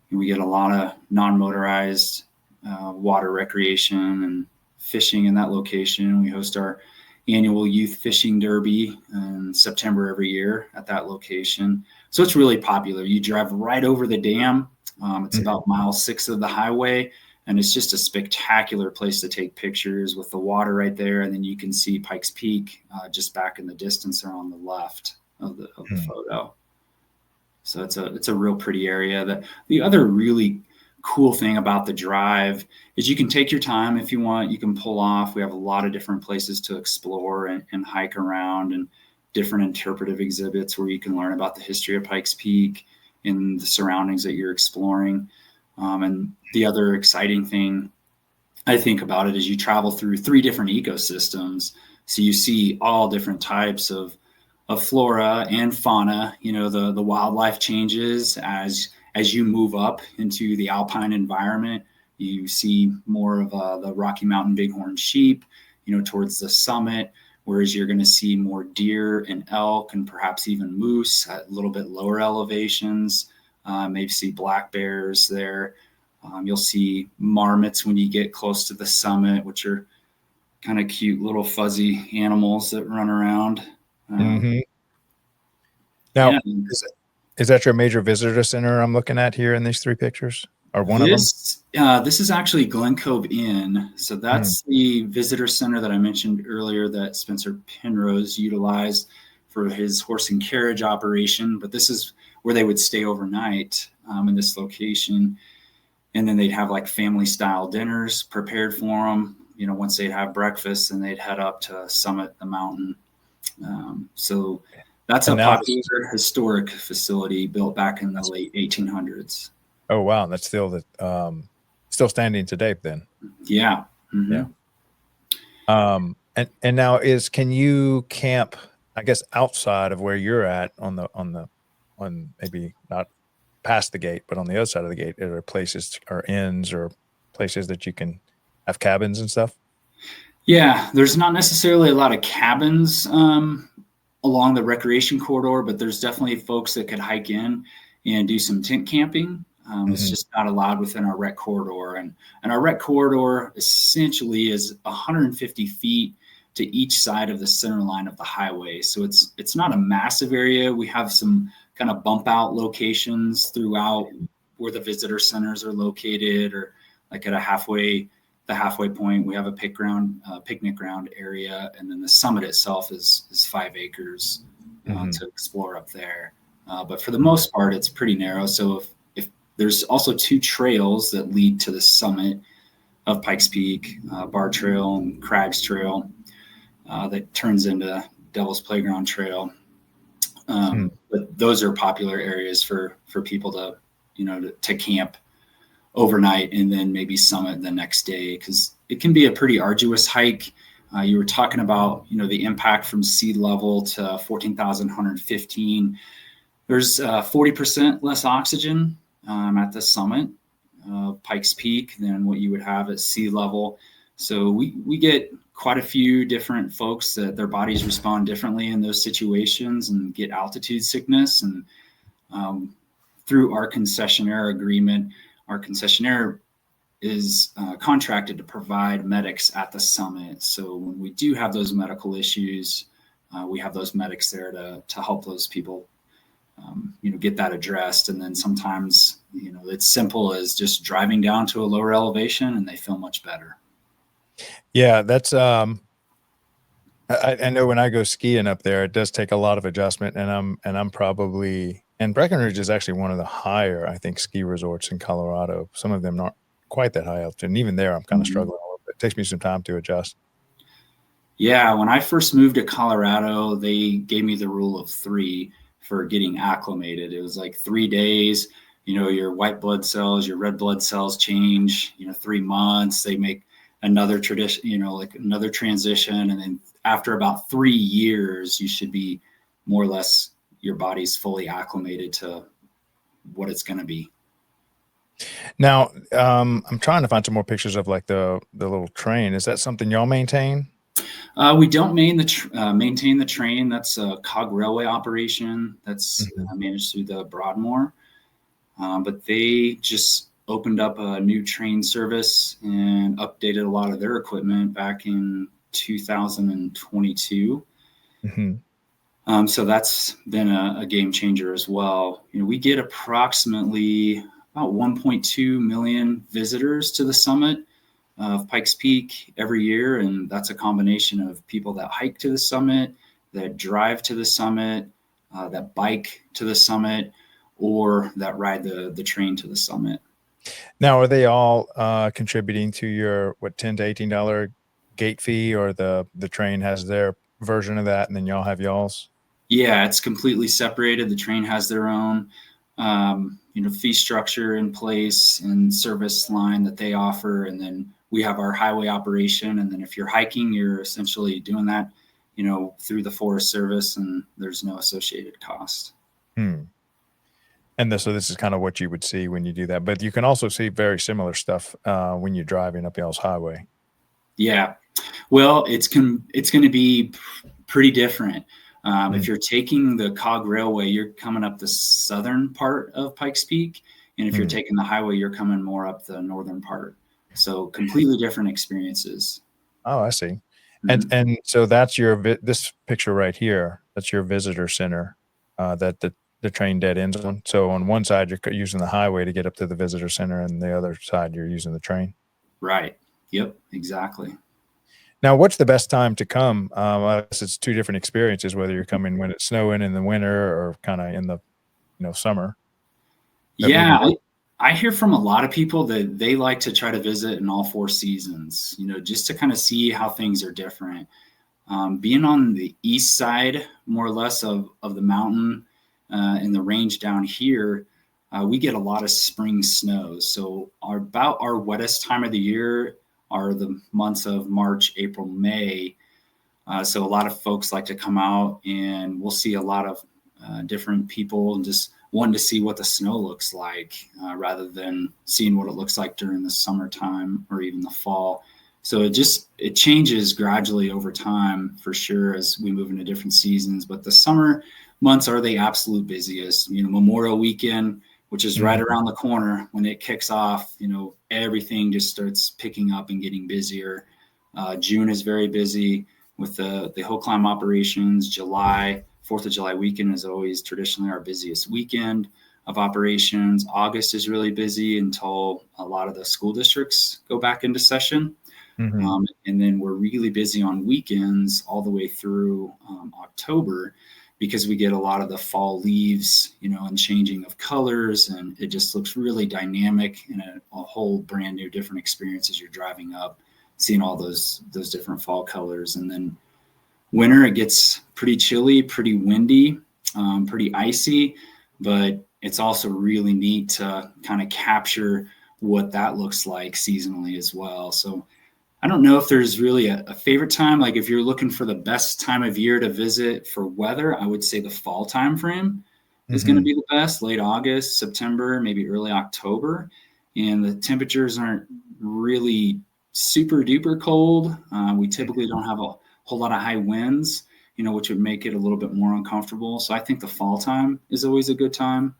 And we get a lot of non-motorized water recreation and fishing in that location. We host our annual youth fishing derby in September every year at that location. So it's really popular. You drive right over the dam. It's about mile 6 of the highway, and it's just a spectacular place to take pictures with the water right there. And then you can see Pikes Peak just back in the distance there on the left of the photo. So it's a real pretty area. The other really cool thing about the drive is you can take your time if you want. You can pull off. We have a lot of different places to explore and hike around, and different interpretive exhibits where you can learn about the history of Pikes Peak and the surroundings that you're exploring. And the other exciting thing I think about it is you travel through 3 different ecosystems. So you see all different types of flora and fauna. The wildlife changes as you move up into the alpine environment. You see more of the Rocky Mountain bighorn sheep, towards the summit, whereas you're going to see more deer and elk and perhaps even moose at a little bit lower elevations. Maybe see black bears there. You'll see marmots when you get close to the summit, which are kind of cute little fuzzy animals that run around. Now, is that your major visitor center I'm looking at here in these 3 pictures? Or one of them? This is actually Glen Cove Inn. So that's the visitor center that I mentioned earlier that Spencer Penrose utilized for his horse and carriage operation. But this is where they would stay overnight in this location. And then they'd have like family style dinners prepared for them. Once they'd have breakfast, and they'd head up to summit the mountain. So that's a popular historic facility built back in the late 1800s. Oh, wow. That's still still standing today then. Yeah. Yeah. And now can you camp, I guess, outside of where you're at on maybe not past the gate, but on the other side of the gate? Are there places or inns or places that you can have cabins and stuff? Yeah, there's not necessarily a lot of cabins along the recreation corridor, but there's definitely folks that could hike in and do some tent camping. It's just not allowed within our rec corridor. And our rec corridor essentially is 150 feet to each side of the center line of the highway. So it's not a massive area. We have some kind of bump out locations throughout where the visitor centers are located, or like at the halfway point, we have a picnic ground area. And then the summit itself is 5 acres to explore up there. But for the most part, it's pretty narrow. So if there's also 2 trails that lead to the summit of Pikes Peak, Bar Trail and Crags Trail, that turns into Devil's Playground Trail. But those are popular areas for people to camp overnight and then maybe summit the next day, because it can be a pretty arduous hike. You were talking about, the impact from sea level to 14,115. There's 40% less oxygen at the summit of Pikes Peak than what you would have at sea level. So we get quite a few different folks that their bodies respond differently in those situations and get altitude sickness. And through our concessionaire agreement, our concessionaire is contracted to provide medics at the summit. So when we do have those medical issues, we have those medics there to help those people, get that addressed. And then sometimes, it's simple as just driving down to a lower elevation and they feel much better. Yeah, that's I know when I go skiing up there, it does take a lot of adjustment, and I'm probably, and Breckenridge is actually one of the higher, I think, ski resorts in Colorado. Some of them aren't quite that high altitude, and even there, I'm kind of struggling a little bit. It takes me some time to adjust. Yeah, when I first moved to Colorado, they gave me the rule of 3 for getting acclimated. It was like 3 days. Your white blood cells, your red blood cells change. 3 months, they make another tradition, like another transition. And then after about 3 years, you should be more or less, your body's fully acclimated to what it's going to be. Now, I'm trying to find some more pictures of like the little train. Is that something y'all maintain? We don't maintain the train. That's a cog railway operation that's managed through the Broadmoor. But they just opened up a new train service and updated a lot of their equipment back in 2022. So that's been a game changer as well. We get approximately about 1.2 million visitors to the summit of Pikes Peak every year. And that's a combination of people that hike to the summit, that drive to the summit, that bike to the summit, or that ride the train to the summit. Now, are they all contributing to your $10 to $18 gate fee, or the train has their version of that and then y'all have y'all's? Yeah, it's completely separated. The train has their own fee structure in place and service line that they offer, and then we have our highway operation. And then if you're hiking, you're essentially doing that through the Forest Service, and there's no associated cost. And so this is kind of what you would see when you do that. But you can also see very similar stuff when you're driving up y'all's highway. Yeah. Well, it's going to be pretty different. If you're taking the cog railway, you're coming up the southern part of Pikes Peak. And if you're taking the highway, you're coming more up the northern part. So completely different experiences. Oh, I see. And so that's this picture right here. That's your visitor center that the train dead ends on. So on one side, you're using the highway to get up to the visitor center, and the other side, you're using the train. Right. Yep, exactly. Now, what's the best time to come? I guess it's 2 different experiences, whether you're coming when it's snowing in the winter or kind of in the summer. Yeah, I hear from a lot of people that they like to try to visit in all 4 seasons, just to kind of see how things are different. Being on the east side, more or less, of the mountain in the range down here, we get a lot of spring snows. So our wettest time of the year are the months of March, April, May. So a lot of folks like to come out, and we'll see a lot of different people and just wanting to see what the snow looks like rather than seeing what it looks like during the summertime or even the fall. So it changes gradually over time, for sure, as we move into different seasons. But the summer months are the absolute busiest. Memorial Weekend, which is right around the corner, when it kicks off, everything just starts picking up and getting busier. June is very busy with the hill climb operations. July, 4th of July weekend is always traditionally our busiest weekend of operations. August is really busy until a lot of the school districts go back into session. And then we're really busy on weekends all the way through October, because we get a lot of the fall leaves, and changing of colors, and it just looks really dynamic and a whole brand new different experience as you're driving up, seeing all those different fall colors. And then winter, it gets pretty chilly, pretty windy, pretty icy, but it's also really neat to kind of capture what that looks like seasonally as well. So I don't know if there's really a favorite time. Like if you're looking for the best time of year to visit for weather, I would say the fall time frame is going to be the best. Late August, September, maybe early October. And the temperatures aren't really super duper cold. We typically don't have a whole lot of high winds, which would make it a little bit more uncomfortable. So I think the fall time is always a good time.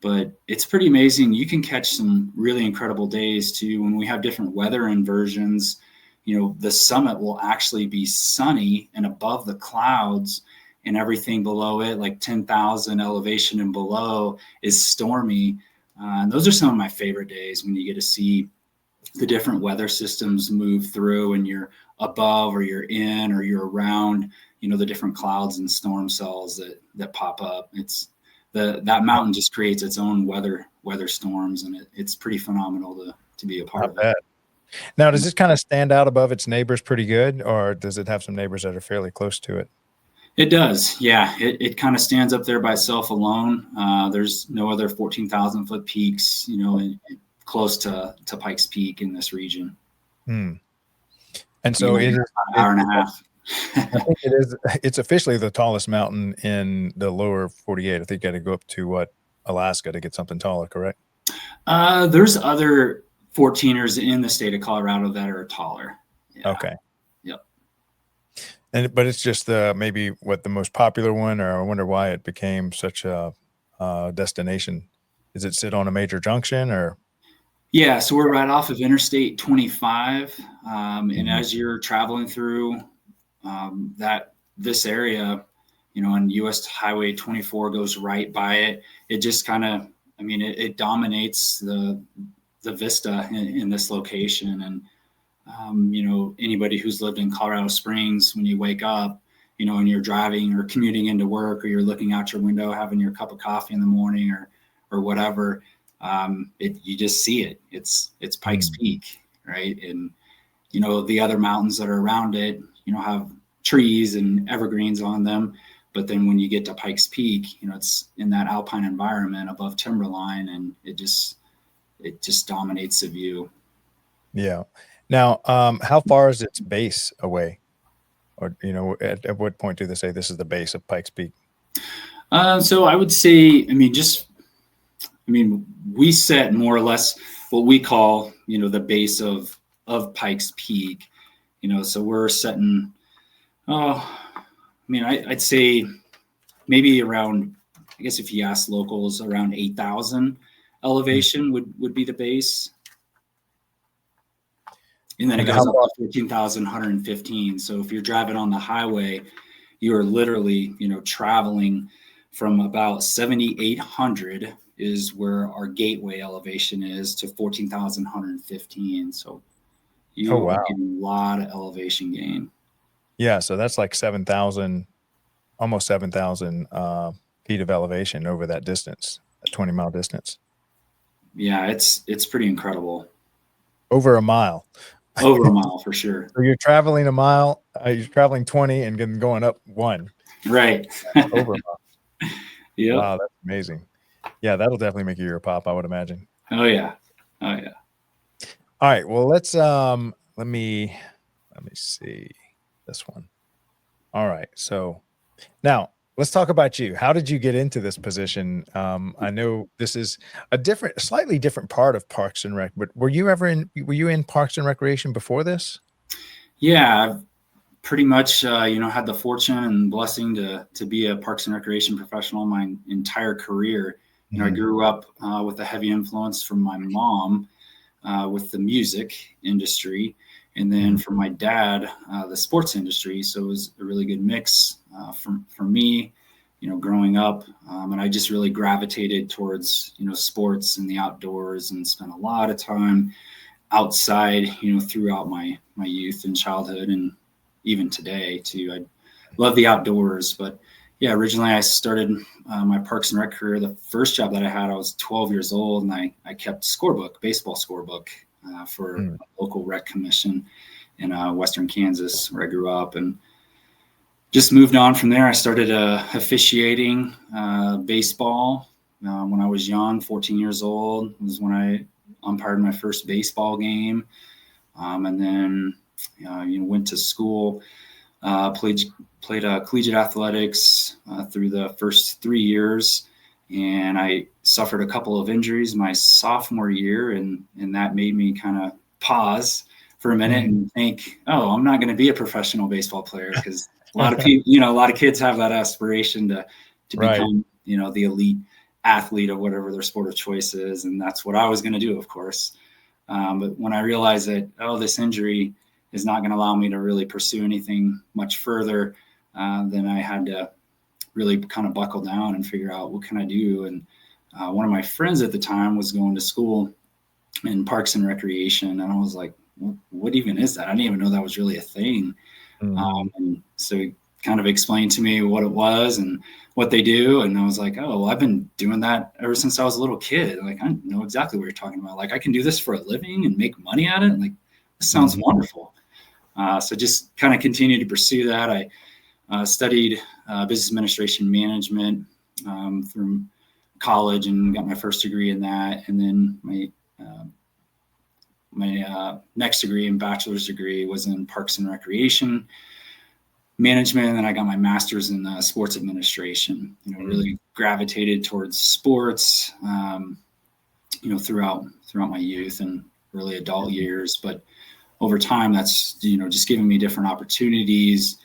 But it's pretty amazing. You can catch some really incredible days too. When we have different weather inversions, the summit will actually be sunny and above the clouds, and everything below it, like 10,000 elevation and below, is stormy. And those are some of my favorite days, when you get to see the different weather systems move through, and you're above or you're in or you're around, the different clouds and storm cells that pop up. That mountain just creates its own weather storms, and it's pretty phenomenal to be a part of it. Now, does this kind of stand out above its neighbors pretty good, or does it have some neighbors that are fairly close to it? It does. Yeah. It kind of stands up there by itself alone. There's no other 14,000 foot peaks, close to Pikes Peak in this region. And so it is an hour and a half. I think it's officially the tallest mountain in the lower 48. I think you got to go up to Alaska to get something taller, correct? There's other 14ers in the state of Colorado that are taller. Yeah. Okay. Yep. But it's just maybe the most popular one, or I wonder why it became such a destination. Does it sit on a major junction, or? Yeah, so we're right off of Interstate 25, and as you're traveling through this area, and US Highway 24 goes right by it. It just kind of, it dominates the vista in this location. And, anybody who's lived in Colorado Springs, when you wake up, and you're driving or commuting into work, or you're looking out your window, having your cup of coffee in the morning or whatever, you just see it. It's Pikes Peak, right? And, the other mountains that are around it, have trees and evergreens on them. But then when you get to Pikes Peak, it's in that alpine environment above timberline, and it just dominates the view. Yeah. Now, how far is its base away? Or, at what point do they say this is the base of Pikes Peak? So I would say, we set more or less what we call, the base of Pikes Peak, so we're setting, I'd say maybe around, I guess if you ask locals, around 8,000 elevation would be the base. And then it goes up to 14,115. So if you're driving on the highway, you're literally, traveling from about 7,800 is where our gateway elevation is, to 14,115. So you are getting a lot of elevation gain. Yeah, so that's like 7,000, almost 7,000 feet of elevation over that distance, a 20-mile distance. Yeah, it's pretty incredible. Over a mile. Over a mile for sure. So you're traveling a mile, you're traveling 20 and then going up 1. Right. Over a mile. Yeah. Wow, that's amazing. Yeah, that'll definitely make your ear pop, I would imagine. Oh yeah. Oh yeah. All right. Well, let's let me see this one. All right. So now let's talk about you. How did you get into this position? I know this is a slightly different part of Parks and Rec, but were you in Parks and Recreation before this? Yeah, I've pretty much, had the fortune and blessing to be a Parks and Recreation professional my entire career. I grew up with a heavy influence from my mom with the music industry, and then from my dad, the sports industry. So it was a really good mix for me, growing up. And I just really gravitated towards, sports and the outdoors, and spent a lot of time outside, throughout my youth and childhood, and even today too. I love the outdoors. But yeah, originally I started my Parks and Rec career. The first job that I had, I was 12 years old, and I kept baseball scorebook for a local rec commission in Western Kansas, where I grew up, and just moved on from there. I started officiating baseball when I was young, 14 years old was when I umpired my first baseball game. And then, went to school, played collegiate athletics through the first 3 years. And I suffered a couple of injuries my sophomore year, and that made me kind of pause for a minute and think, oh, I'm not going to be a professional baseball player, because a lot of people, a lot of kids have that aspiration to Right. become, the elite athlete of whatever their sport of choice is. And that's what I was going to do, of course. But when I realized that, this injury is not going to allow me to really pursue anything much further, then I had to really kind of buckle down and figure out what can I do. And one of my friends at the time was going to school in Parks and Recreation. And I was like, what even is that? I didn't even know that was really a thing. And so he kind of explained to me what it was and what they do. And I was like, oh, well, I've been doing that ever since I was a little kid. Like, I know exactly what you're talking about. Like, I can do this for a living and make money at it. Like, this sounds wonderful. So just kind of continued to pursue that. I studied business administration management through college and got my first degree in that. And then my next degree and bachelor's degree was in Parks and Recreation management. And then I got my master's in sports administration, really gravitated towards sports, throughout my youth and early adult years. But over time, that's, just giving me different opportunities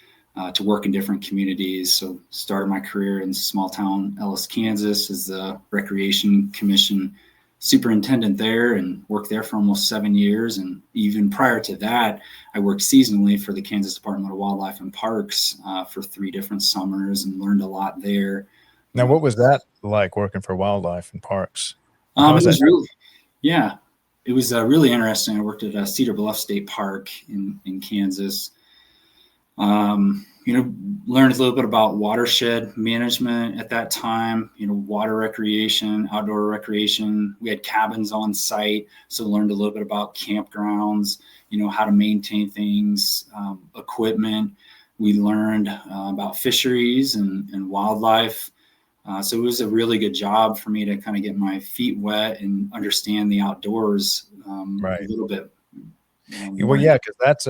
to work in different communities. So started my career in small town Ellis, Kansas as the Recreation Commission superintendent there, and worked there for almost 7 years. And even prior to that, I worked seasonally for the Kansas Department of Wildlife and Parks for 3 different summers, and learned a lot there. Now, what was that like, working for wildlife and parks? It was really interesting. I worked at Cedar Bluff State Park in Kansas. Learned a little bit about watershed management at that time, water recreation, outdoor recreation. We had cabins on site, so learned a little bit about campgrounds, how to maintain things, equipment. We learned about fisheries and wildlife. So it was a really good job for me to kind of get my feet wet and understand the outdoors a little bit. Well, yeah, because that's,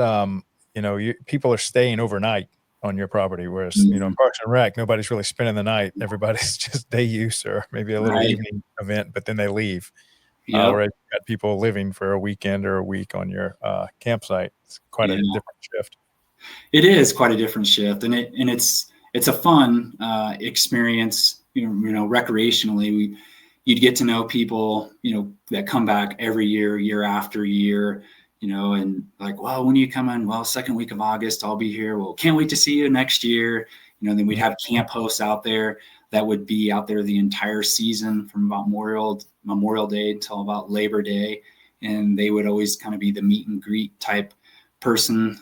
people are staying overnight on your property, whereas, in Parks and Rec, nobody's really spending the night. Everybody's just day use or maybe a little evening event, but then they leave. Whereas you've got people living for a weekend or a week on your campsite. It's quite a different shift. It is quite a different shift, and it's a fun experience. Recreationally, you'd get to know people, that come back every year after year. And like, well, when are you coming? Well, second week of August, I'll be here. Well, can't wait to see you next year. Then we'd have camp hosts out there that would be out there the entire season from about Memorial Day until about Labor Day. And they would always kind of be the meet and greet type person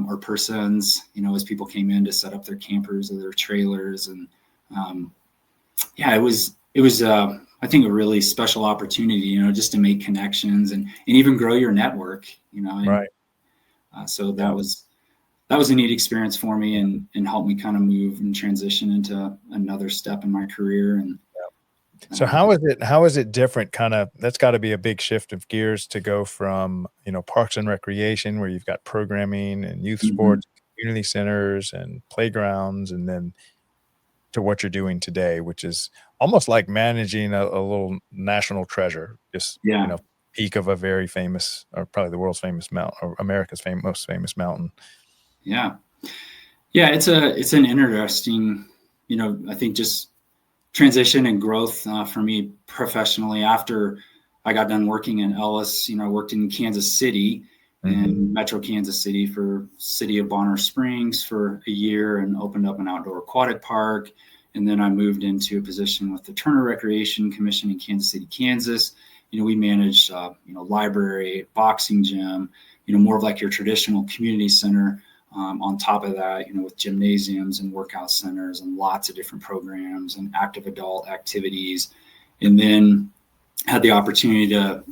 or persons, as people came in to set up their campers or their trailers. And it was I think a really special opportunity, just to make connections and even grow your network, Right. So that was a neat experience for me and helped me kind of move and transition into another step in my career. And so how is it different? Kind of, that's got to be a big shift of gears to go from, Parks and Recreation, where you've got programming and youth sports, community centers and playgrounds, and then to what you're doing today, which is almost like managing a little national treasure, just, peak of a very famous, or probably the world's famous mountain, or America's most famous mountain. Yeah. It's an interesting, I think just transition and growth for me professionally. After I got done working in Ellis, I worked in Kansas City in Metro Kansas City for City of Bonner Springs for a year, and opened up an outdoor aquatic park. And then I moved into a position with the Turner Recreation Commission in Kansas City, Kansas. We managed, library, boxing gym, more of like your traditional community center. On top of that, with gymnasiums and workout centers and lots of different programs and active adult activities. And then had the opportunity to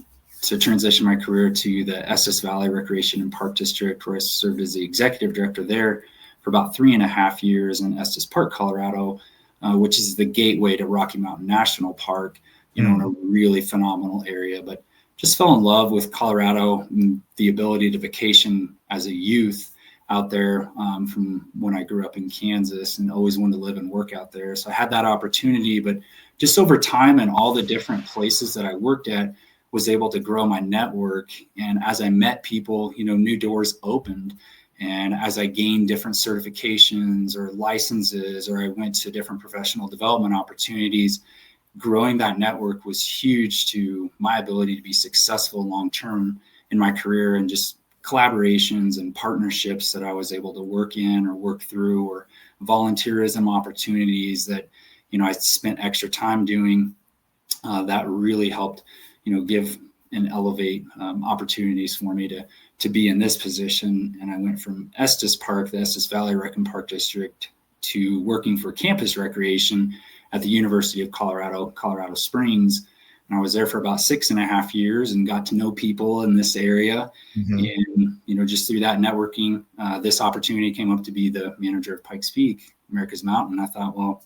transition my career to the Estes Valley Recreation and Park District, where I served as the executive director there for about 3.5 years in Estes Park, Colorado, which is the gateway to Rocky Mountain National Park, in a really phenomenal area. But just fell in love with Colorado and the ability to vacation as a youth out there from when I grew up in Kansas, and always wanted to live and work out there. So I had that opportunity, but just over time and all the different places that I worked at, was able to grow my network. And as I met people, new doors opened. And as I gained different certifications or licenses, or I went to different professional development opportunities, growing that network was huge to my ability to be successful long-term in my career, and just collaborations and partnerships that I was able to work in or work through, or volunteerism opportunities that, I spent extra time doing, that really helped, give and elevate opportunities for me to be in this position. And I went from Estes Park, the Estes Valley Rec and Park District, to working for campus recreation at the University of Colorado Springs. And I was there for about 6.5 years and got to know people in this area. And, just through that networking, this opportunity came up to be the manager of Pikes Peak, America's Mountain. I thought, well,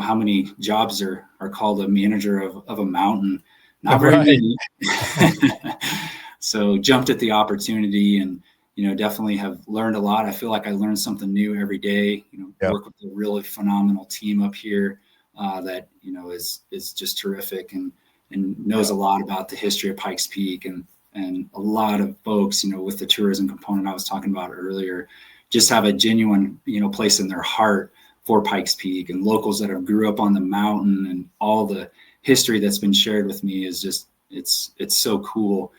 how many jobs are called a manager of a mountain? Not very many. So jumped at the opportunity, and, definitely have learned a lot. I feel like I learn something new every day, work with a really phenomenal team up here that, is just terrific, and knows a lot about the history of Pikes Peak, and a lot of folks, with the tourism component I was talking about earlier, just have a genuine, place in their heart for Pikes Peak, and locals that have grew up on the mountain, and all the history that's been shared with me is just, it's so cool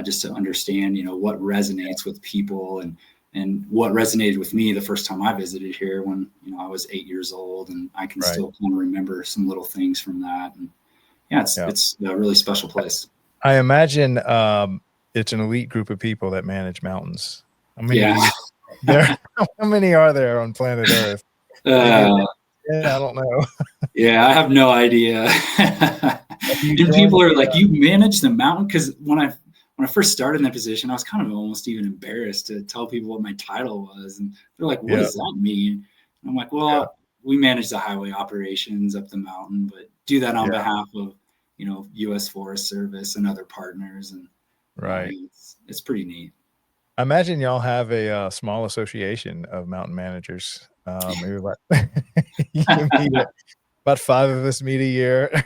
just to understand, what resonates with people, and what resonated with me the first time I visited here when, I was 8 years old, and I can still kind of remember some little things from that. And it's a really special place. I imagine it's an elite group of people that manage mountains. How many are there on planet Earth? I don't know. I have no idea. And people are like, you manage the mountain? Because when I first started in that position, I was kind of almost even embarrassed to tell people what my title was. And they're like, what does that mean? And I'm like, well, we manage the highway operations up the mountain, but do that on behalf of, U.S. Forest Service and other partners. And it's pretty neat. I imagine y'all have a small association of mountain managers. Maybe about, about 5 of us meet a year.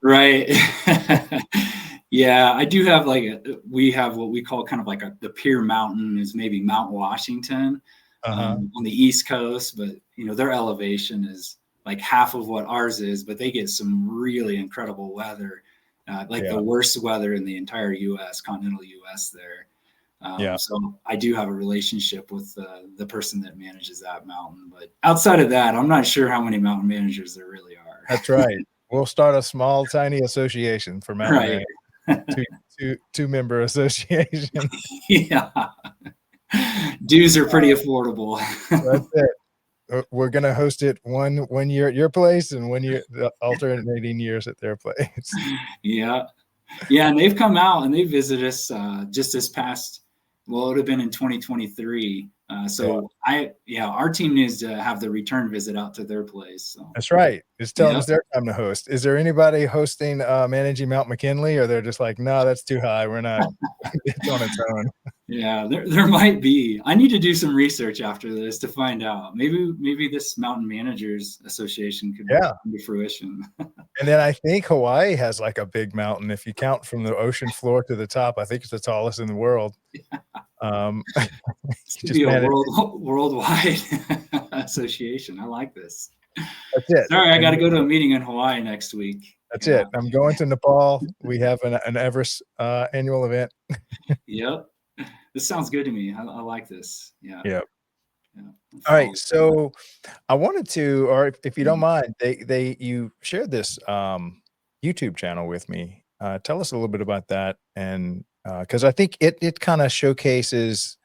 Right. Yeah, I do have we have what we call kind of like the peer mountain is maybe Mount Washington on the East Coast, but their elevation is like half of what ours is, but they get some really incredible weather, the worst weather in the entire U.S., continental U.S. there. So I do have a relationship with the person that manages that mountain, but outside of that, I'm not sure how many mountain managers there really are. That's right. We'll start a small, tiny association for mountain managers. Two member association. Dues are pretty affordable. That's it. We're gonna host it one year at your place and 1 year, alternating years at their place. And they've come out and they visited us just this past, it would have been in 2023. Our team needs to have the return visit out to their place. So. That's right. It's telling us their time to host. Is there anybody hosting managing Mount McKinley, or they're just like, no, that's too high. We're not. It's on its own. Yeah, there might be. I need to do some research after this to find out. Maybe this Mountain Managers Association could come to fruition. And then I think Hawaii has like a big mountain. If you count from the ocean floor to the top, I think it's the tallest in the world. Just be a worldwide association. I like this. That's it. Sorry, I got to go to a meeting in Hawaii next week. That's it. I'm going to Nepal. We have an Everest annual event. Yep. This sounds good to me. I like this. Yep. All right. So I wanted to, or if you don't mind, you shared this YouTube channel with me. Tell us a little bit about that. And because I think it kind of showcases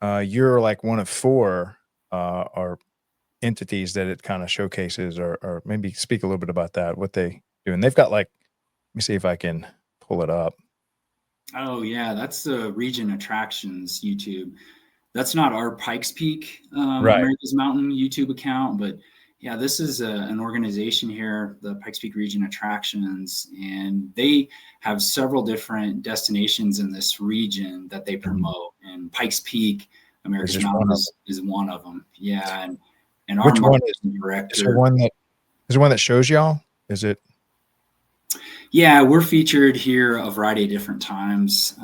you're like one of 4 or entities that it kind of showcases, or maybe speak a little bit about that, what they do. And they've got let me see if I can pull it up. Oh yeah, that's the Region Attractions YouTube. That's not our Pikes Peak America's Mountain YouTube account, but this is an organization here, the Pikes Peak Region Attractions, and they have several different destinations in this region that they promote. And Pikes Peak America's Mountain is one of them. Yeah, and our marketing director. Is there one that shows y'all? Is it? Yeah, we're featured here a variety of different times.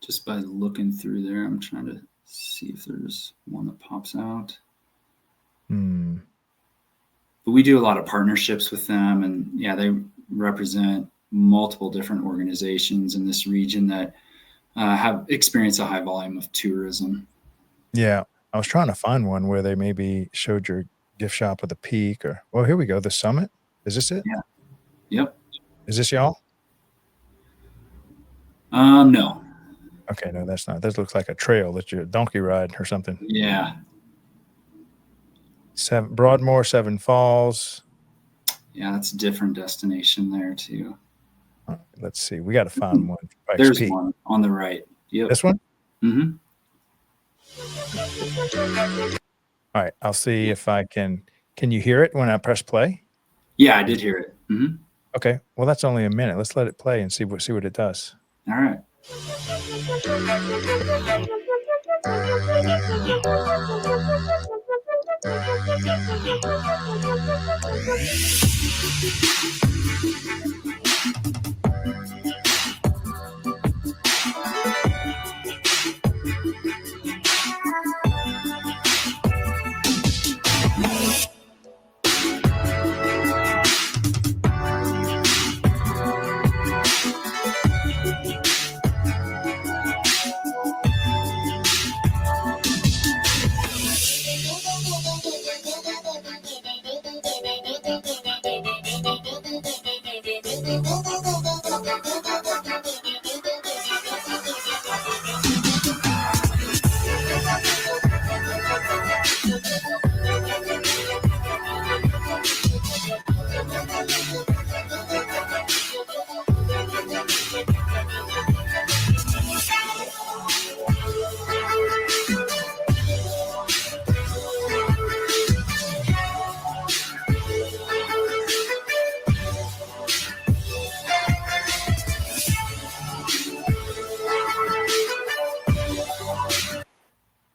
Just by looking through there, I'm trying to see if there's one that pops out. But we do a lot of partnerships with them, and yeah, they represent multiple different organizations in this region that have experienced a high volume of tourism. Yeah. I was trying to find one where they maybe showed your gift shop at the Peak or, well, here we go. The Summit. Is this it? Yeah. Yep. Is this y'all? No. Okay. No, that's not. This looks like a trail that you donkey ride or something. Yeah. Broadmoor, Seven Falls. Yeah, that's a different destination there too. Let's see. We got to find one. Pikes There's Peak. one on the right. Yep. This one? Mm-hmm. All right. I'll see if I can. Can you hear it when I press play? Yeah, I did hear it. Mm-hmm. Okay. Well, that's only a minute. Let's let it play and see what it does. All right.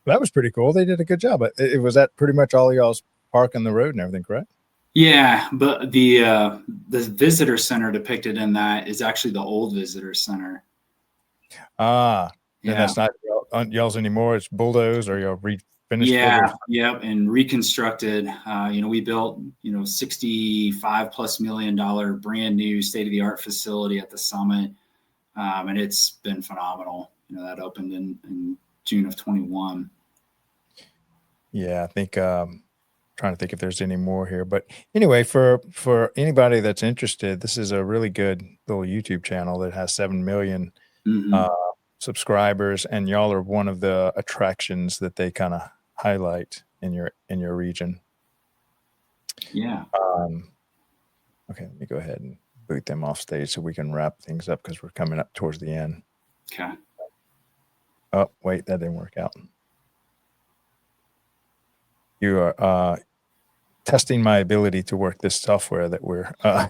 That was pretty cool. They did a good job. Was that pretty much all y'all's parking the road and everything, correct? Yeah, but the visitor center depicted in that is actually the old visitor center. And Yeah. that's not y'all's anymore. It's bulldozed or y'all finished. Yeah, yep, and reconstructed. We built $65+ million brand new state of the art facility at the summit, and it's been phenomenal. That opened in June of 21. Yeah, I think trying to think if there's any more here, but anyway, for anybody that's interested, this is a really good little YouTube channel that has 7 million subscribers, and y'all are one of the attractions that they kind of highlight in your region. Yeah. Okay, let me go ahead and boot them off stage so we can wrap things up because we're coming up towards the end. Okay. Oh, wait, that didn't work out. You are testing my ability to work this software that we're okay,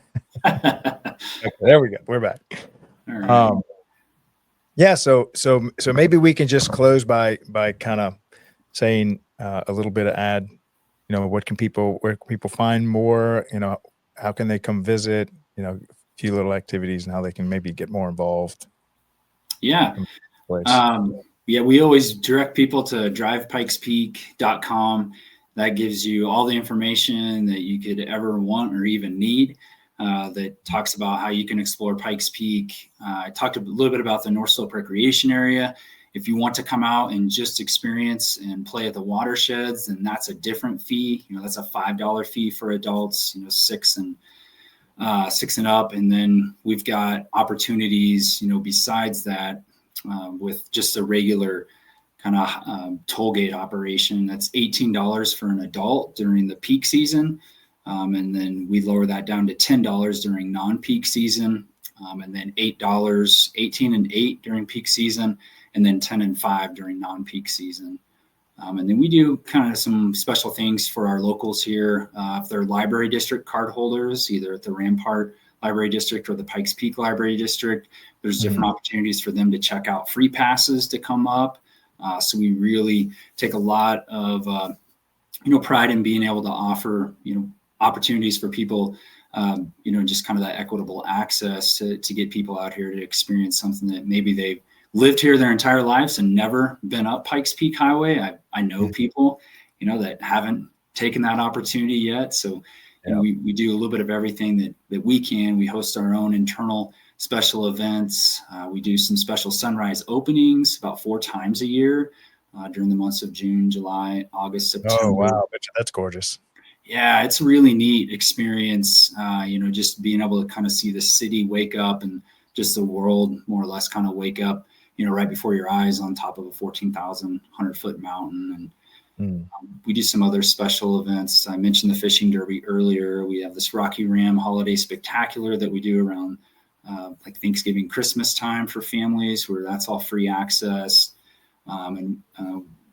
there we go. We're back. All right. Yeah, so maybe we can just close by kind of saying a little bit of ad, where can people find more, how can they come visit, a few little activities and how they can maybe get more involved. Yeah. Yeah, we always direct people to drivepikespeak.com. That gives you all the information that you could ever want or even need. That talks about how you can explore Pikes Peak. I talked a little bit about the North Slope Recreation Area. If you want to come out and just experience and play at the watersheds, then that's a different fee. That's a $5 fee for adults, 6 and up. And then we've got opportunities, besides that, with just a regular kind of toll gate operation. That's $18 for an adult during the peak season. And then we lower that down to $10 during non-peak season. And then $8, 18 and 8 during peak season, and then 10 and 5 during non-peak season. And then we do kind of some special things for our locals here. If they're library district card holders, either at the Rampart Library District or the Pikes Peak Library District, there's different opportunities for them to check out free passes to come up. So we really take a lot of, pride in being able to offer, opportunities for people just kind of that equitable access to get people out here to experience something that maybe they've lived here their entire lives and never been up Pikes Peak Highway. I know people, that haven't taken that opportunity yet. So we do a little bit of everything that we can. We host our own internal special events. We do some special sunrise openings about 4 times a year during the months of June, July, August, September. Oh, wow. That's gorgeous. Yeah, it's a really neat experience, just being able to kind of see the city wake up and just the world more or less kind of wake up, right before your eyes on top of a 14,100-foot mountain. And we do some other special events. I mentioned the fishing derby earlier. We have this Rocky Ram Holiday Spectacular that we do around like Thanksgiving, Christmas time for families, where that's all free access, and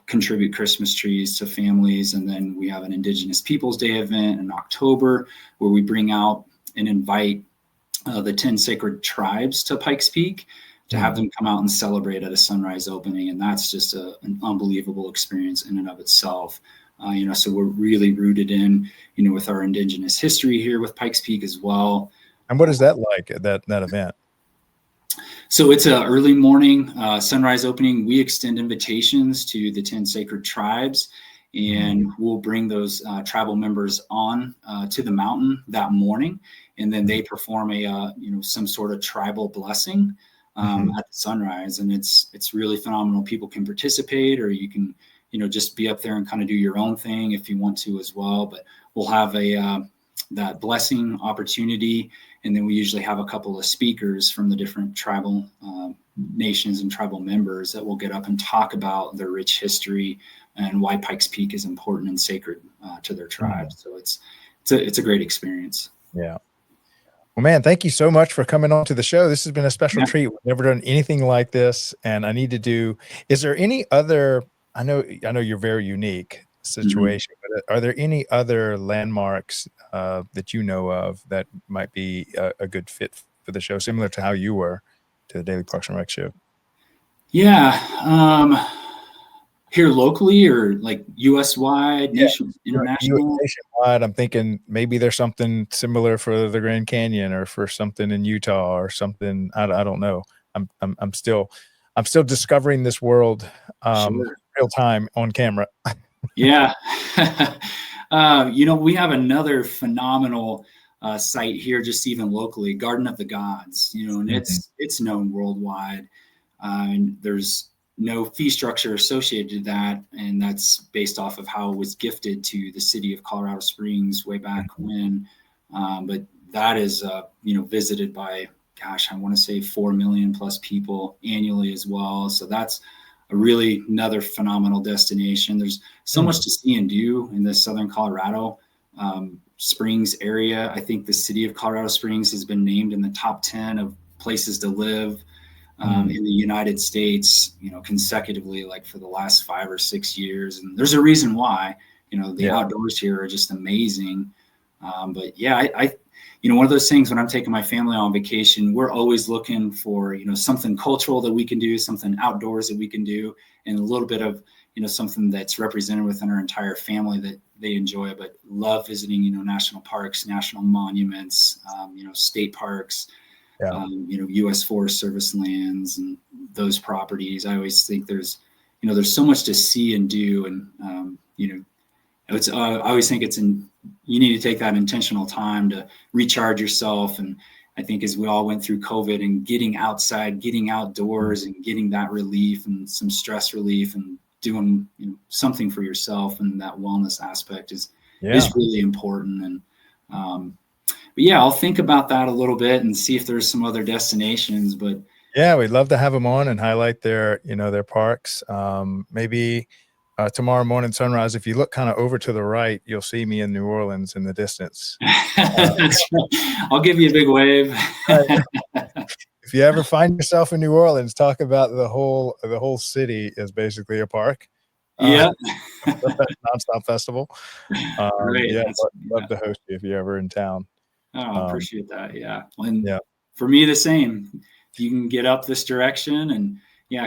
contribute Christmas trees to families. And then we have an Indigenous Peoples Day event in October where we bring out and invite the 10 sacred tribes to Pikes Peak to have them come out and celebrate at a sunrise opening. And that's just an unbelievable experience in and of itself. So we're really rooted in, with our Indigenous history here with Pikes Peak as well. And what is that like, that event? So it's an early morning sunrise opening. We extend invitations to the 10 sacred tribes, and we'll bring those tribal members on to the mountain that morning. And then they perform some sort of tribal blessing at the sunrise. And it's really phenomenal. People can participate, or you can, just be up there and kind of do your own thing if you want to as well. But we'll have that blessing opportunity. And then we usually have a couple of speakers from the different tribal nations and tribal members that will get up and talk about their rich history and why Pikes Peak is important and sacred to their tribe. So it's a great experience. Yeah. Well, man, thank you so much for coming on to the show. This has been a special treat. We've never done anything like this, and I need to do. Is there any other? I know you're very unique situation, but are there any other landmarks that you know of that might be a good fit for the show, similar to how you were to the Daily Parks and Rec show? Yeah. Here locally, or like US wide, international? Nationwide. I'm thinking maybe there's something similar for the Grand Canyon, or for something in Utah, or something. I don't know. I'm still discovering this world real time on camera. Yeah. We have another phenomenal site here, just even locally, Garden of the Gods, and it's known worldwide. And there's no fee structure associated to that. And that's based off of how it was gifted to the city of Colorado Springs way back when. But that is, visited by, I want to say 4 million plus people annually as well. So that's another phenomenal destination. There's so much to see and do in the Southern Colorado Springs area. I think the city of Colorado Springs has been named in the top 10 of places to live in the United States, consecutively, like for the last 5 or 6 years. And there's a reason why, the outdoors here are just amazing. But yeah, I one of those things, when I'm taking my family on vacation, we're always looking for, something cultural that we can do, something outdoors that we can do, and a little bit of, something that's represented within our entire family that they enjoy, but love visiting, national parks, national monuments, state parks, U.S. Forest Service lands and those properties. I always think there's so much to see and do. And, I always think you need to take that intentional time to recharge yourself. And I think as we all went through COVID and getting outside, getting outdoors and getting that relief and some stress relief and doing something for yourself, and that wellness aspect is really important. And but yeah, I'll think about that a little bit and see if there's some other destinations. But yeah, we'd love to have them on and highlight their parks. Maybe tomorrow morning sunrise, if you look kind of over to the right, you'll see me in New Orleans in the distance. That's right. I'll give you a big wave. If you ever find yourself in New Orleans, talk about the whole city is basically a park. Yeah. Nonstop festival. Great. Yeah, love to host you if you're ever in town. Oh, I appreciate that. Yeah. And for me, the same. If you can get up this direction and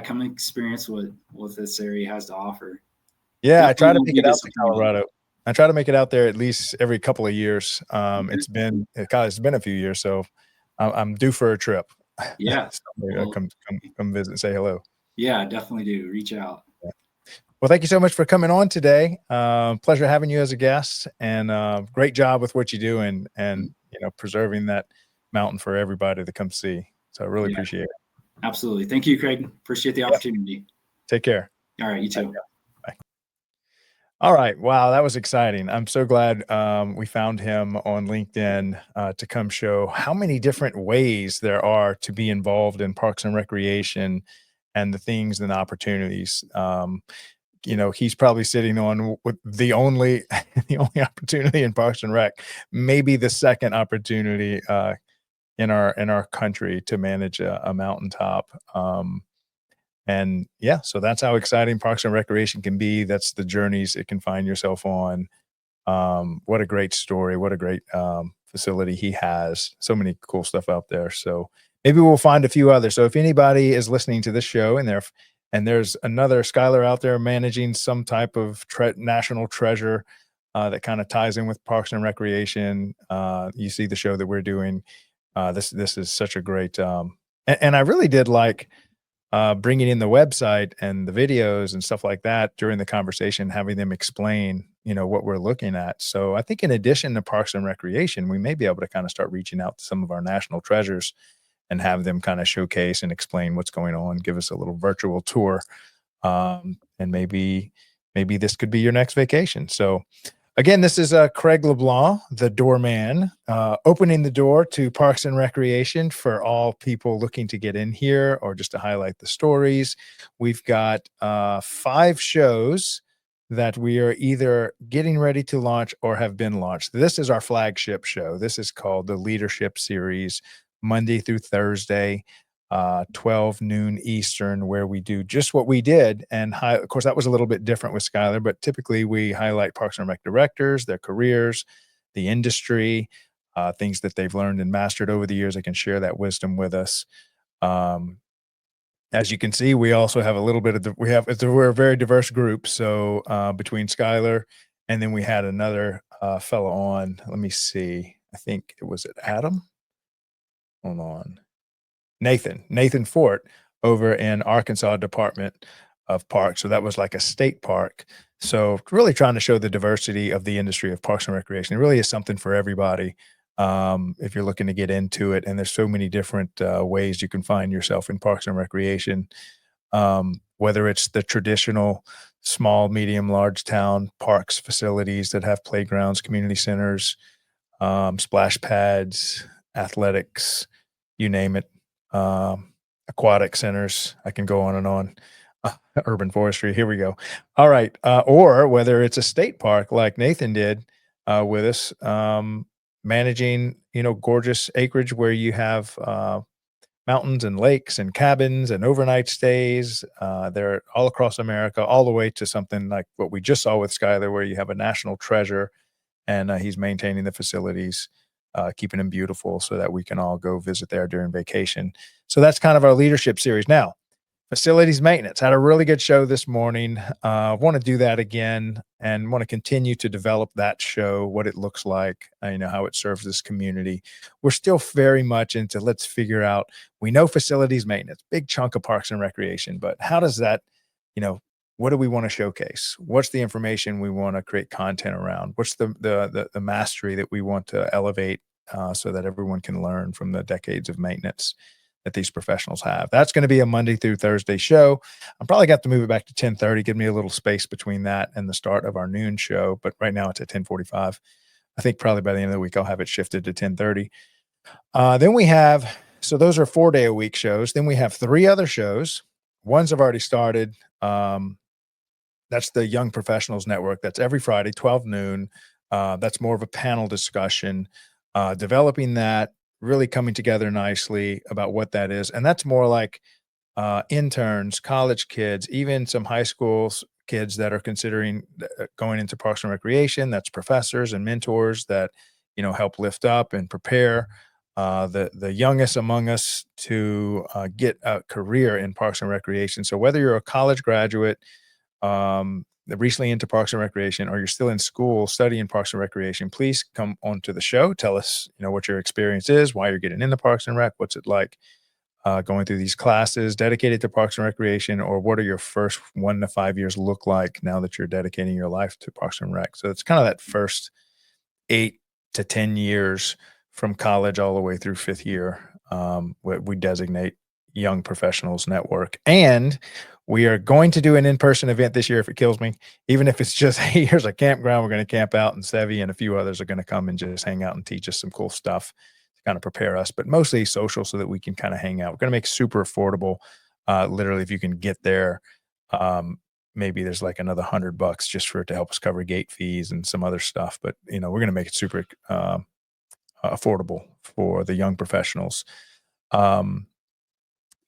come experience what this area has to offer. Yeah, I try to make it out to Colorado. I try to make it out there at least every couple of years. It's been a few years, so I'm due for a trip. Yeah. So maybe I'll Well, come visit and say hello. yeah, definitely do. Reach out. Well, thank you so much for coming on today. Pleasure having you as a guest, and great job with what you do and preserving that mountain for everybody to come see. So I really Yeah, appreciate it. absolutely. Thank you, Craig. Appreciate the Yep. opportunity. Take care. All right. You too. Bye. All right. Wow, that was exciting. I'm so glad we found him on LinkedIn to come show how many different ways there are to be involved in parks and recreation and the things and opportunities. He's probably sitting on with the only the only opportunity in Parks and Rec, maybe the second opportunity in our country to manage a mountaintop. And yeah, so that's how exciting Parks and Recreation can be. That's the journeys it can find yourself on. What a great story. What a great facility he has. So many cool stuff out there. So maybe we'll find a few others. So if anybody is listening to this show and there's another Skyler out there managing some type of national treasure that kind of ties in with Parks and Recreation, you see the show that we're doing. This is such a great and I really did like bringing in the website and the videos and stuff like that during the conversation, having them explain, what we're looking at. So I think in addition to Parks and Recreation, we may be able to kind of start reaching out to some of our national treasures and have them kind of showcase and explain what's going on, give us a little virtual tour. And maybe this could be your next vacation. So again, this is Craig LeBlanc, the doorman, opening the door to Parks and Recreation for all people looking to get in here or just to highlight the stories. We've got 5 shows that we are either getting ready to launch or have been launched. This is our flagship show. This is called the Leadership Series, Monday through Thursday. 12 noon Eastern, where we do just what we did. And of course, that was a little bit different with Skyler, but typically we highlight Parks and Rec directors, their careers, the industry, things that they've learned and mastered over the years. They can share that wisdom with us. As you can see, we also have a little bit of we're a very diverse group. So between Skyler and then we had another fellow on, let me see, I think it was Adam. Hold on. Nathan Fort over in Arkansas Department of Parks. So that was like a state park. So really trying to show the diversity of the industry of Parks and Recreation. It really is something for everybody if you're looking to get into it. And there's so many different ways you can find yourself in Parks and Recreation, whether it's the traditional small, medium, large town parks facilities that have playgrounds, community centers, splash pads, athletics, you name it. Aquatic centers. I can go on and on. Urban forestry. Here we go. All right. Or whether it's a state park like Nathan did with us, managing, gorgeous acreage where you have mountains and lakes and cabins and overnight stays. They're all across America, all the way to something like what we just saw with Skyler, where you have a national treasure and he's maintaining the facilities, keeping them beautiful so that we can all go visit there during vacation. So that's kind of our leadership series. Now, facilities maintenance. Had a really good show this morning. Want to do that again and want to continue to develop that show, what it looks like, how it serves this community. We're still very much into let's figure out, we know facilities maintenance, big chunk of Parks and Recreation, but how does that, what do we want to showcase? What's the information we want to create content around? What's the mastery that we want to elevate so that everyone can learn from the decades of maintenance that these professionals have? That's going to be a Monday through Thursday show. I'm probably got to move it back to 10:30, give me a little space between that and the start of our noon show. But right now it's at 10:45. I think probably by the end of the week, I'll have it shifted to 10:30. Then we have, so those are 4-day-a-week shows. Then we have 3 other shows. Ones have already started. That's the Young Professionals Network. That's every Friday, 12 noon. That's more of a panel discussion, developing that, really coming together nicely about what that is. And that's more like interns, college kids, even some high school kids that are considering going into Parks and Recreation. That's professors and mentors that, help lift up and prepare the youngest among us to get a career in Parks and Recreation. So whether you're a college graduate, recently into Parks and Recreation, or you're still in school studying Parks and Recreation, please come onto the show. Tell us, what your experience is, why you're getting into Parks and Rec, what's it like going through these classes dedicated to Parks and Recreation, or what are your first 1 to 5 years look like now that you're dedicating your life to Parks and Rec? So it's kind of that first 8 to 10 years from college all the way through 5th year. We designate Young Professionals Network. And we are going to do an in-person event this year if it kills me. Even if it's just, hey, here's a campground, we're going to camp out, and Sevi and a few others are going to come and just hang out and teach us some cool stuff to kind of prepare us, but mostly social so that we can kind of hang out. We're going to make it super affordable. Literally, if you can get there, maybe there's like another $100 just for it to help us cover gate fees and some other stuff. But, we're going to make it super affordable for the young professionals.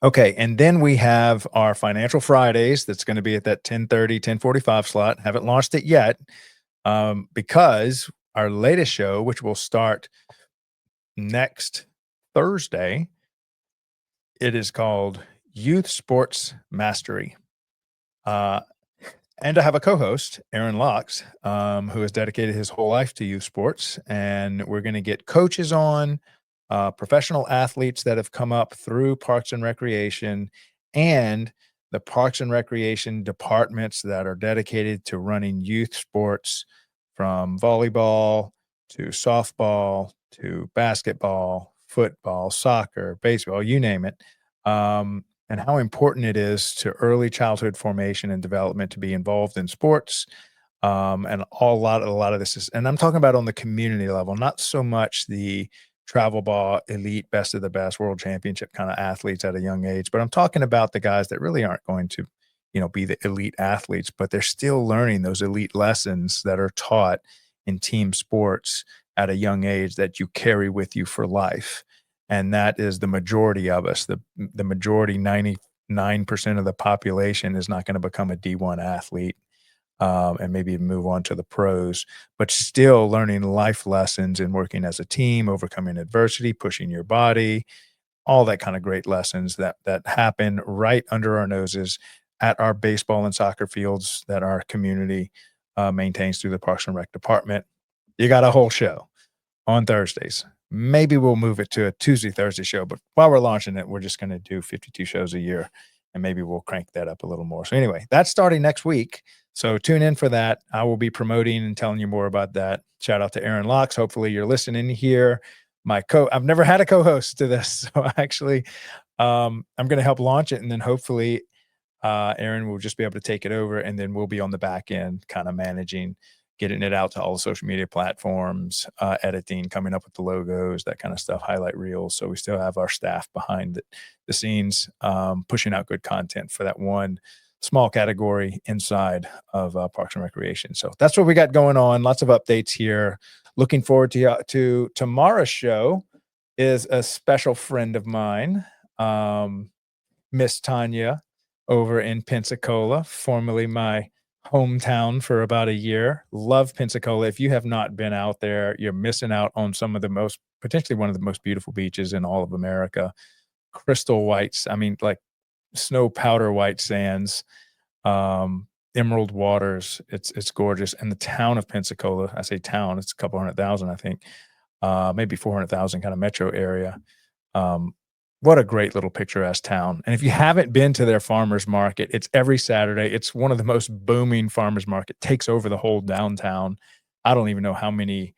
Okay, and then we have our Financial Fridays that's going to be at that 10:30, 10:45 slot. Haven't launched it yet because our latest show, which will start next Thursday, it is called Youth Sports Mastery. And I have a co-host, Aaron Locks, who has dedicated his whole life to youth sports. And we're going to get coaches on, professional athletes that have come up through Parks and Recreation, and the Parks and Recreation departments that are dedicated to running youth sports, from volleyball to softball to basketball, football, soccer, baseball, you name it. And how important it is to early childhood formation and development to be involved in sports. And a lot of this is, and I'm talking about on the community level, not so much the travel ball elite, best of the best, world championship kind of athletes at a young age, but I'm talking about the guys that really aren't going to, be the elite athletes, but they're still learning those elite lessons that are taught in team sports at a young age that you carry with you for life. And that is the majority of us. The majority, 99% of the population, is not going to become a D1 athlete and maybe move on to the pros, but still learning life lessons and working as a team, overcoming adversity, pushing your body, all that kind of great lessons that happen right under our noses at our baseball and soccer fields that our community maintains through the Parks and Rec department. You got a whole show on Thursdays. Maybe we'll move it to a Tuesday, Thursday show, but while we're launching it, we're just going to do 52 shows a year, and maybe we'll crank that up a little more. So anyway, that's starting next week. So tune in for that. I will be promoting and telling you more about that. Shout out to Aaron Locks. Hopefully you're listening here. I've never had a co-host to this. So actually, I'm going to help launch it, and then hopefully Aaron will just be able to take it over, and then we'll be on the back end kind of managing, getting it out to all the social media platforms, editing, coming up with the logos, that kind of stuff, highlight reels. So we still have our staff behind the scenes, pushing out good content for that one small category inside of Parks and Recreation. So that's what we got going on. Lots of updates here. Looking forward to tomorrow's show. Is a special friend of mine, Miss Tanya, over in Pensacola, formerly my hometown for about a year. Love Pensacola. If you have not been out there, you're missing out on some of the potentially one of the most beautiful beaches in all of America. Crystal whites. I mean, like snow powder white sands, emerald waters. It's gorgeous. And the town of Pensacola, I say town, it's a couple 100,000, I think, maybe 400,000 kind of metro area. What a great little picturesque town. And if you haven't been to their farmers market, it's every Saturday. It's one of the most booming farmers market, takes over the whole downtown. I don't even know how many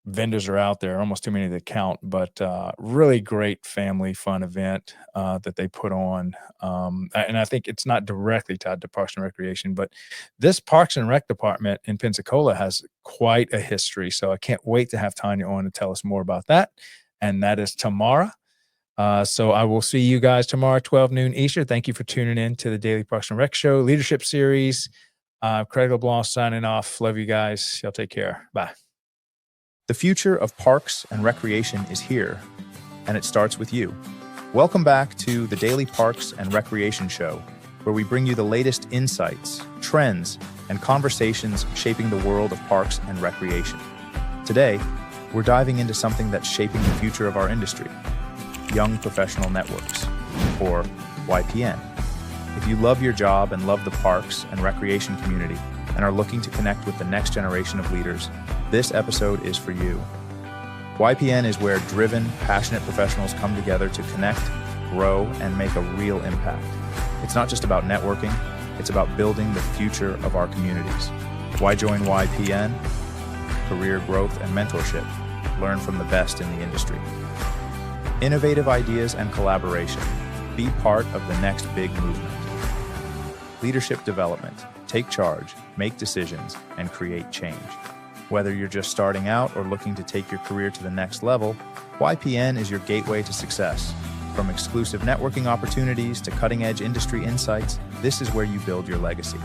vendors are out there, almost too many to count, but really great family fun event that they put on. And I think it's not directly tied to Parks and Recreation, but this Parks and Rec department in Pensacola has quite a history. So I can't wait to have Tanya on to tell us more about that. And that is tomorrow. So I will see you guys tomorrow, 12 noon Eastern. Thank you for tuning in to the Daily Parks and Rec Show Leadership Series. Craig LeBlanc signing off. Love you guys. Y'all take care. Bye. The future of parks and recreation is here, and it starts with you. Welcome back to the Daily Parks and Recreation Show, where we bring you the latest insights, trends, and conversations shaping the world of parks and recreation. Today, we're diving into something that's shaping the future of our industry: Young Professional Networks, or YPN. If you love your job and love the parks and recreation community and are looking to connect with the next generation of leaders, this episode is for you. YPN is where driven, passionate professionals come together to connect, grow, and make a real impact. It's not just about networking, it's about building the future of our communities. Why join YPN? Career growth and mentorship. Learn from the best in the industry. Innovative ideas and collaboration. Be part of the next big movement. Leadership development. Take charge, make decisions, and create change. Whether you're just starting out or looking to take your career to the next level, YPN is your gateway to success. From exclusive networking opportunities to cutting-edge industry insights, this is where you build your legacy.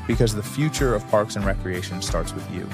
Because the future of parks and recreation starts with you.